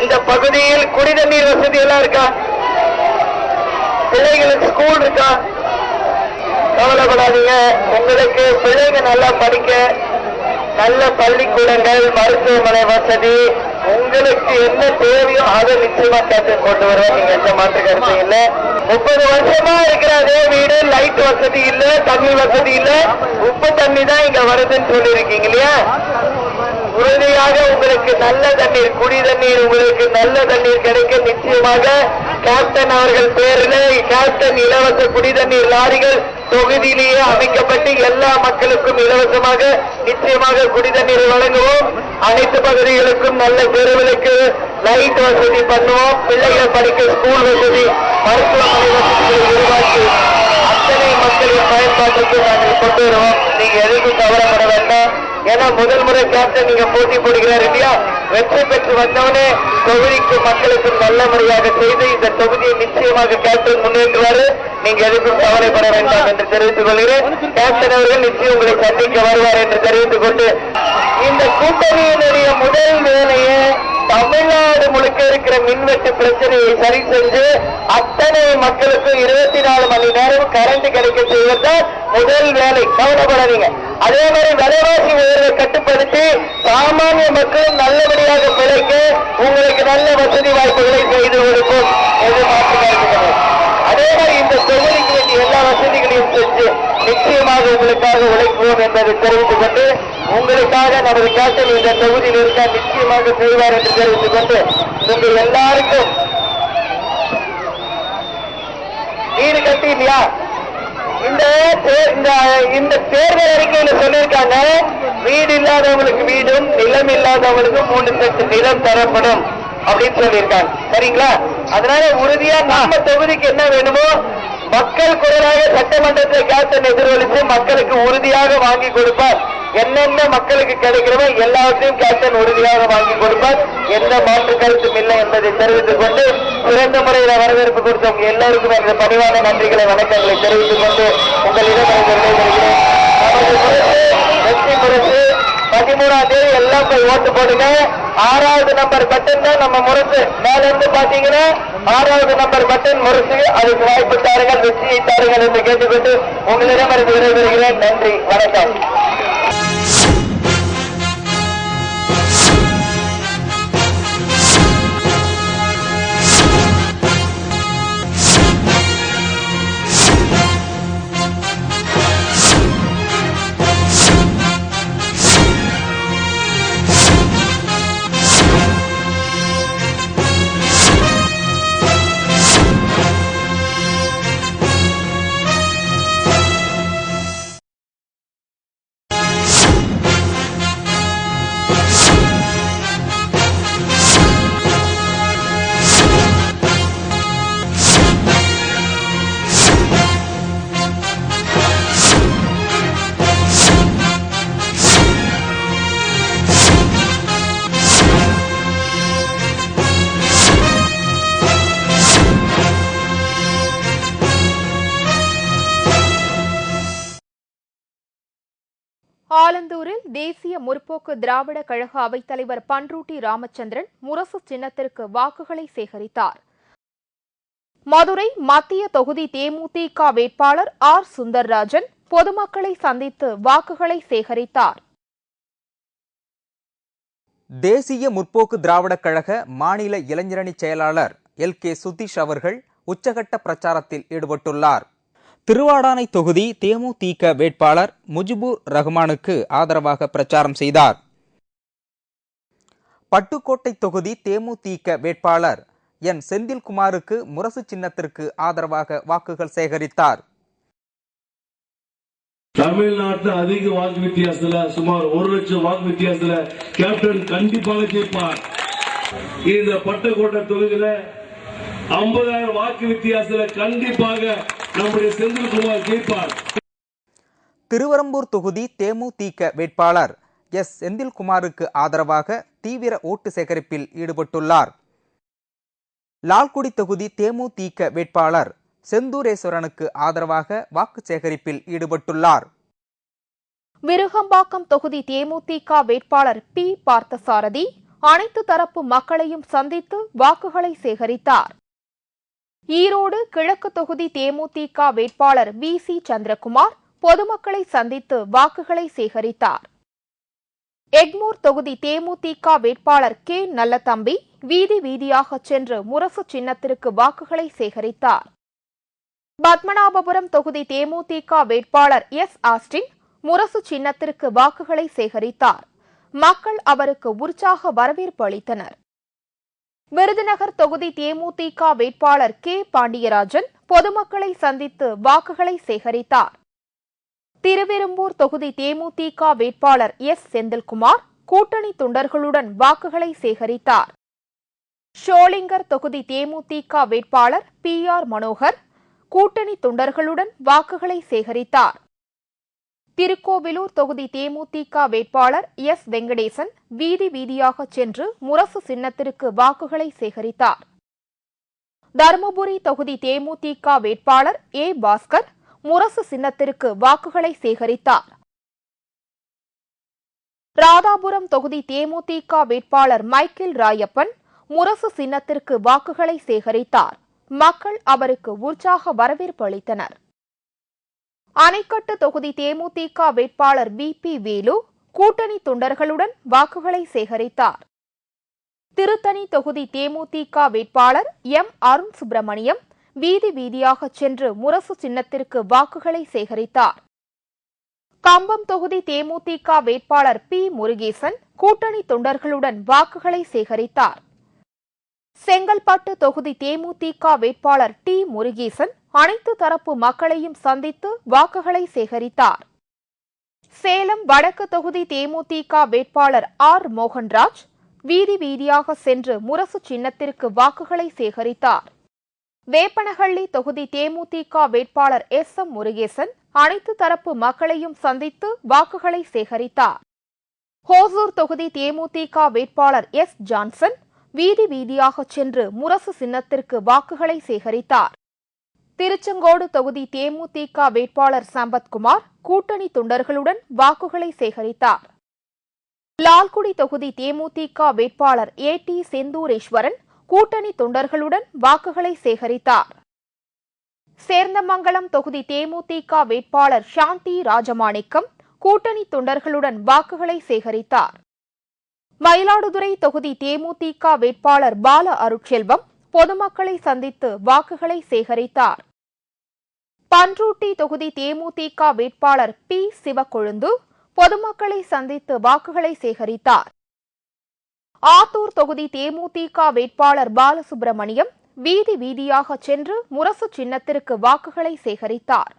இந்த பகுதியில் குடிதண்ணீர் வசதி எல்லாம் இருக்கா? பிள்ளைகளுக்கு ஸ்கூல் இருக்கா? கவலைப்படாதீங்க. உங்களுக்கு பிள்ளைங்க நல்லா படிக்க நல்ல பள்ளிக்கூடங்கள், மருத்துவமனை வசதி, உங்களுக்கு என்ன தேவையோ அதை நிச்சயமா கேப்டன் கொண்டு வருவோம். நீங்க எந்த மாற்று கருத்து இல்லை. 30 வருஷமா இருக்கிற அதே வீடு, லைட் வசதி இல்ல, தண்ணி வசதி இல்ல, உப்பு தண்ணி தான் இங்க வருதுன்னு சொல்லி இருக்கீங்க இல்லையா? உறுதியாக உங்களுக்கு நல்ல தண்ணீர், குடி தண்ணீர், உங்களுக்கு நல்ல தண்ணீர் கிடைக்க நிச்சயமாக கேப்டன் அவர்கள் பேரில் கேப்டன் இலவச குடி தண்ணீர் லாரிகள் தொகுதியிலேயே அமைக்கப்பட்டு எல்லா மக்களுக்கும் இலவசமாக நிச்சயமாக குடி தண்ணீரை வழங்குவோம். அனைத்து பகுதிகளுக்கும் நல்ல தெருவிலுக்கு லைட் வசதி பண்ணுவோம். பிள்ளைகள் படிக்க ஸ்கூல் வசதி, மருத்துவமனை வசதிகளை உருவாக்கி அத்தனை மக்களின் பயன்பாட்டுக்கு நாங்கள் கொண்டு வருவோம். நீங்க எதுக்கும் கவலைப்பட வேண்டாம். ஏன்னா முதல் முறை கேப்டன் நீங்க போட்டி போடுகிறார் இல்லையா, வெற்றி பெற்று வந்தவனே தொகுதிக்கு மக்களுக்கு நல்ல முறையாக செய்து இந்த தொகுதியை நிச்சயமாக கேப்டன் முன்னேற்றுவாரு. நீங்க எதுக்கும் கவலைப்பட வேண்டாம் என்று தெரிவித்துக் கொள்கிறேன். கேப்டன் அவர்கள் நிச்சயம் உங்களை சந்திக்க வருவார் என்று தெரிவித்துக் கொண்டு, இந்த கூட்டணியினுடைய முதல் வேலையை தமிழ்நாடு முழுக்க இருக்கிற மின்வெட்டு பிரச்சனையை சரி செஞ்சு அத்தனை மக்களுக்கும் 24 மணி நேரம் கரண்ட் கிடைக்க செய்வதுதான் முதல் வேலை. கவலைப்படாதீங்க. அதே மாதிரி விலைவாசி உயர்வை கட்டுப்படுத்தி சாமானிய மக்களும் நல்லபடியாக பிழைக்க உங்களுக்கு நல்ல வசதி வாய்ப்புகளை செய்து கொடுக்கும். எதிர்பார்த்து அதே மாதிரி இந்த தொகுதிக்கு வேண்டிய எல்லா வசதிகளையும் செஞ்சு நிச்சயமாக உங்களுக்காக உழைப்போம் என்பதை தெரிவித்துக் கொண்டு, உங்களுக்காக நமது கேப்டன் இந்த தொகுதியில் இருக்க நிச்சயமாக செய்வார் என்று தெரிவித்துக் கொண்டு, உங்கள் எல்லாருக்கும் வீடு கட்டி இல்லையா, இந்த தேர்தல் அறிக்கையில சொல்லியிருக்காங்க, வீடு இல்லாதவங்களுக்கு வீடும் நிலம் இல்லாதவங்களுக்கு 3 சென்ட் நிலம் தரப்படும் அப்படின்னு சொல்லியிருக்காங்க. சரிங்களா? அதனால உறுதியா நம்ம தொகுதிக்கு என்ன வேணுமோ மக்கள் குரலாக சட்டமன்றத்தை கேப்டன் எதிரொலித்து மக்களுக்கு உறுதியாக வாங்கி கொடுப்பார். என்னென்ன மக்களுக்கு கிடைக்கிறதோ எல்லாவற்றையும் கேப்டன் உறுதியாக வாங்கி கொடுப்பார். எந்த மாற்று கருத்தும் இல்லை என்பதை தெரிவித்துக் கொண்டு, சிறந்த முறையில் வரவேற்பு கொடுத்தவங்க எல்லோருக்கும் என்ற பணிவான நன்றிகளை வணக்கங்களை தெரிவித்துக் கொண்டு உங்களிடம் விடைபெறுகிறேன். நமது முரசு வெற்றி முரசு 13ஆம் தேதி எல்லாம் போய் ஓட்டு போடுங்க. 6வது நம்பர் பட்டன் தான் நம்ம முரசு. மேல இருந்து பாத்தீங்கன்னா 6வது நம்பர் பட்டன் முரசு. அதுக்கு வாய்ப்பு தாருங்கள், வெற்றியை தாருங்கள் என்று கேட்டுக்கொண்டு உங்களிடம் விடைபெறுகிறேன். நன்றி, வணக்கம். ஆலந்தூரில் தேசிய முற்போக்கு திராவிட கழக அவைத்தலைவர் பன்ருட்டி ராமச்சந்திரன் முரசு சின்னத்திற்கு வாக்குகளை சேகரித்தார். மதுரை மத்திய தொகுதி தேமுதிக வேட்பாளர் ஆர் சுந்தர்ராஜன் பொதுமக்களை சந்தித்து வாக்குகளை சேகரித்தார். தேசிய முற்போக்கு திராவிட கழக மாநில இளைஞரணி செயலாளர் LK சுதீஷ் அவர்கள் உச்சகட்ட பிரச்சாரத்தில் ஈடுபட்டுள்ளார். திருவாடானை தொகுதி தேமுதிக வேட்பாளர் முஜிபுர் ரஹ்மானுக்கு ஆதரவாக பிரச்சாரம் செய்தார். பட்டுக்கோட்டை தொகுதி தேமுதிக வேட்பாளர் என் செந்தில்குமாருக்கு முரசு சின்னத்திற்கு ஆதரவாக வாக்குகள் சேகரித்தார். தமிழ்நாட்டில் அதிக வாக்கு வித்தியாசத்துல சுமார் 1 லட்சம் வாக்கு வித்தியாசத்துல கேப்டன் கண்டிப்பாக ஜெயிப்பார். இந்த பட்டுக்கோட்டை தொகுதியில 50,000 வாக்கு வித்தியாசத்துல கண்டிப்பாக நம்முடைய செந்தில்குமார் ஜெயிப்பார். திருவரம்பூர் தொகுதி தேமுதிக வேட்பாளர் எஸ் செந்தில்குமாருக்கு ஆதரவாக தீவிர ஓட்டு சேகரிப்பில் ஈடுபட்டுள்ளார். லால்குடி தொகுதி தேமுதிக வேட்பாளர் செந்தூரேஸ்வரனுக்கு ஆதரவாக வாக்கு சேகரிப்பில் ஈடுபட்டுள்ளார். விருகம்பாக்கம் தொகுதி தேமுதிக வேட்பாளர் பி பார்த்தசாரதி அனைத்து தரப்பு மக்களையும் சந்தித்து வாக்குகளை சேகரித்தார். ஈரோடு கிழக்கு தொகுதி தேமுதிக வேட்பாளர் VC சந்திரகுமார் பொதுமக்களை சந்தித்து வாக்குகளை சேகரித்தார். எக்மூர் தொகுதி தேமுதிக வேட்பாளர் K நல்லதம்பி வீதி வீதியாக சென்று முரசு சின்னத்திற்கு வாக்குகளை சேகரித்தார். பத்மநாபபுரம் தொகுதி தேமுதிக வேட்பாளர் S ஆஸ்டின் முரசு சின்னத்திற்கு வாக்குகளை சேகரித்தார். மக்கள் அவருக்கு உற்சாக வரவேற்பு அளித்தனர். விருதுநகர் தொகுதி தேமுதிக வேட்பாளர் K பாண்டியராஜன் பொதுமக்களை சந்தித்து வாக்குகளை சேகரித்தார். திருவெரும்பூர் தொகுதி தேமுதிக வேட்பாளர் S செந்தில்குமார் கூட்டணி தொண்டர்களுடன் வாக்குகளை சேகரித்தார். ஷோலிங்கர் தொகுதி தேமுதிக வேட்பாளர் PR மனோகர் கூட்டணி தொண்டர்களுடன் வாக்குகளை சேகரித்தார். திருக்கோவிலூர் தொகுதி தேமுதிக வேட்பாளர் S. வெங்கடேசன் வீதி வீதியாக சென்று முரசு சின்னத்திற்கு வாக்குகளை சேகரித்தார். தருமபுரி தொகுதி தேமுதிக வேட்பாளர் A. பாஸ்கர் முரசு சின்னத்திற்கு வாக்குகளை சேகரித்தார். ராதாபுரம் தொகுதி தேமுதிக வேட்பாளர் மைக்கேல் ராயப்பன் முரசு சின்னத்திற்கு வாக்குகளை சேகரித்தார். மக்கள் அவருக்கு உற்சாக வரவேற்பு அளித்தனர். அணைக்கட்டு தொகுதி தேமுதிக வேட்பாளர் BP வேலு கூட்டணி தொண்டர்களுடன் வாக்குகளை சேகரித்தார். திருத்தணி தொகுதி தேமுதிக வேட்பாளர் M. அருண் சுப்பிரமணியம் வீதி வீதியாக சென்று முரசு சின்னத்திற்கு வாக்குகளை சேகரித்தார். கம்பம் தொகுதி தேமுதிக வேட்பாளர் P. முருகேசன் கூட்டணி தொண்டர்களுடன் வாக்குகளை சேகரித்தார். செங்கல்பட்டு தொகுதி தேமுதிக வேட்பாளர் T. முருகேசன் அனைத்து தரப்பு மக்களையும் சந்தித்து வாக்குகளை சேகரித்தார். சேலம் வடக்கு தொகுதி தேமுதிக வேட்பாளர் R. மோகன்ராஜ் வீதி வீதியாக சென்று முரசு சின்னத்திற்கு வாக்குகளை சேகரித்தார். வேப்பனஹள்ளி தொகுதி தேமுதிக வேட்பாளர் S. M. முருகேசன் அனைத்து தரப்பு மக்களையும் சந்தித்து வாக்குகளை சேகரித்தார். ஹோசூர் தொகுதி தேமுதிக வேட்பாளர் S. ஜான்சன் வீதி வீதியாக சென்று முரசு சின்னத்திற்கு வாக்குகளை சேகரித்தார். திருச்செங்கோடு தொகுதி தேமுதிக வேட்பாளர் சம்பத்குமார் கூட்டணி தொண்டர்களுடன் வாக்குகளை சேகரித்தார். லால்குடி தொகுதி தேமுதிக வேட்பாளர் A.T. செந்தூரேஸ்வரன் கூட்டணி தொண்டர்களுடன் வாக்குகளை சேகரித்தார். சேர்ந்தமங்கலம் தொகுதி தேமுதிக வேட்பாளர் சாந்தி ராஜமாணிக்கம் கூட்டணி தொண்டர்களுடன் வாக்குகளை சேகரித்தார். மயிலாடுதுறை தொகுதி தேமுதிக வேட்பாளர் பால அருட்செல்வம் பொதுமக்களை சந்தித்து வாக்குகளை சேகரித்தார். பன்ருட்டி தொகுதி தேமுதிக வேட்பாளர் P. சிவக்கொழுந்து பொதுமக்களை சந்தித்து வாக்குகளை சேகரித்தார். ஆத்தூர் தொகுதி தேமுதிக வேட்பாளர் பாலசுப்பிரமணியம் வீதி வீதியாக சென்று முரசு சின்னத்திற்கு வாக்குகளை சேகரித்தார்.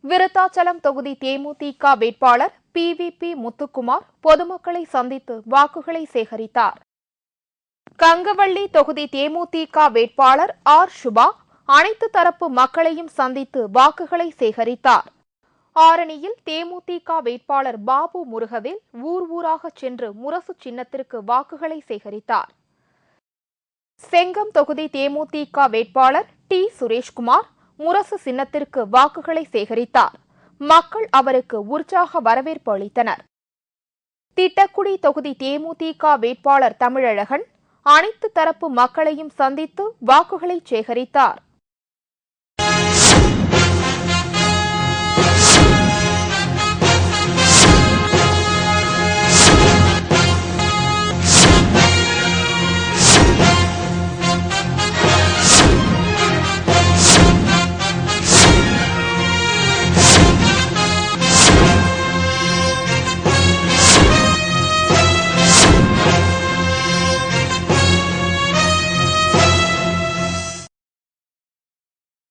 விருத்தாச்சலம் தொகுதி தேமுதிக வேட்பாளர் PVP முத்துக்குமார் பொதுமக்களை சந்தித்து வாக்குகளை சேகரித்தார். கங்கவள்ளி தொகுதி தேமுதிக வேட்பாளர் R. சுபா அனைத்து தரப்பு மக்களையும் சந்தித்து வாக்குகளை சேகரித்தார். ஆரணியில் தேமுதிக வேட்பாளர் பாபு முருகவேல் ஊர் ஊராக சென்று முரசு சின்னத்திற்கு வாக்குகளை சேகரித்தார். செங்கம் தொகுதி தேமுதிக வேட்பாளர் T. சுரேஷ்குமார் முரசு சின்னத்திற்கு வாக்குகளை சேகரித்தார். மக்கள் அவருக்கு உற்சாக வரவேற்பு அளித்தனர். திட்டக்குடி தொகுதி தேமுதிக வேட்பாளர் தமிழழகன் அனைத்து தரப்பு மக்களையும் சந்தித்து வாக்குகளை சேகரித்தார்.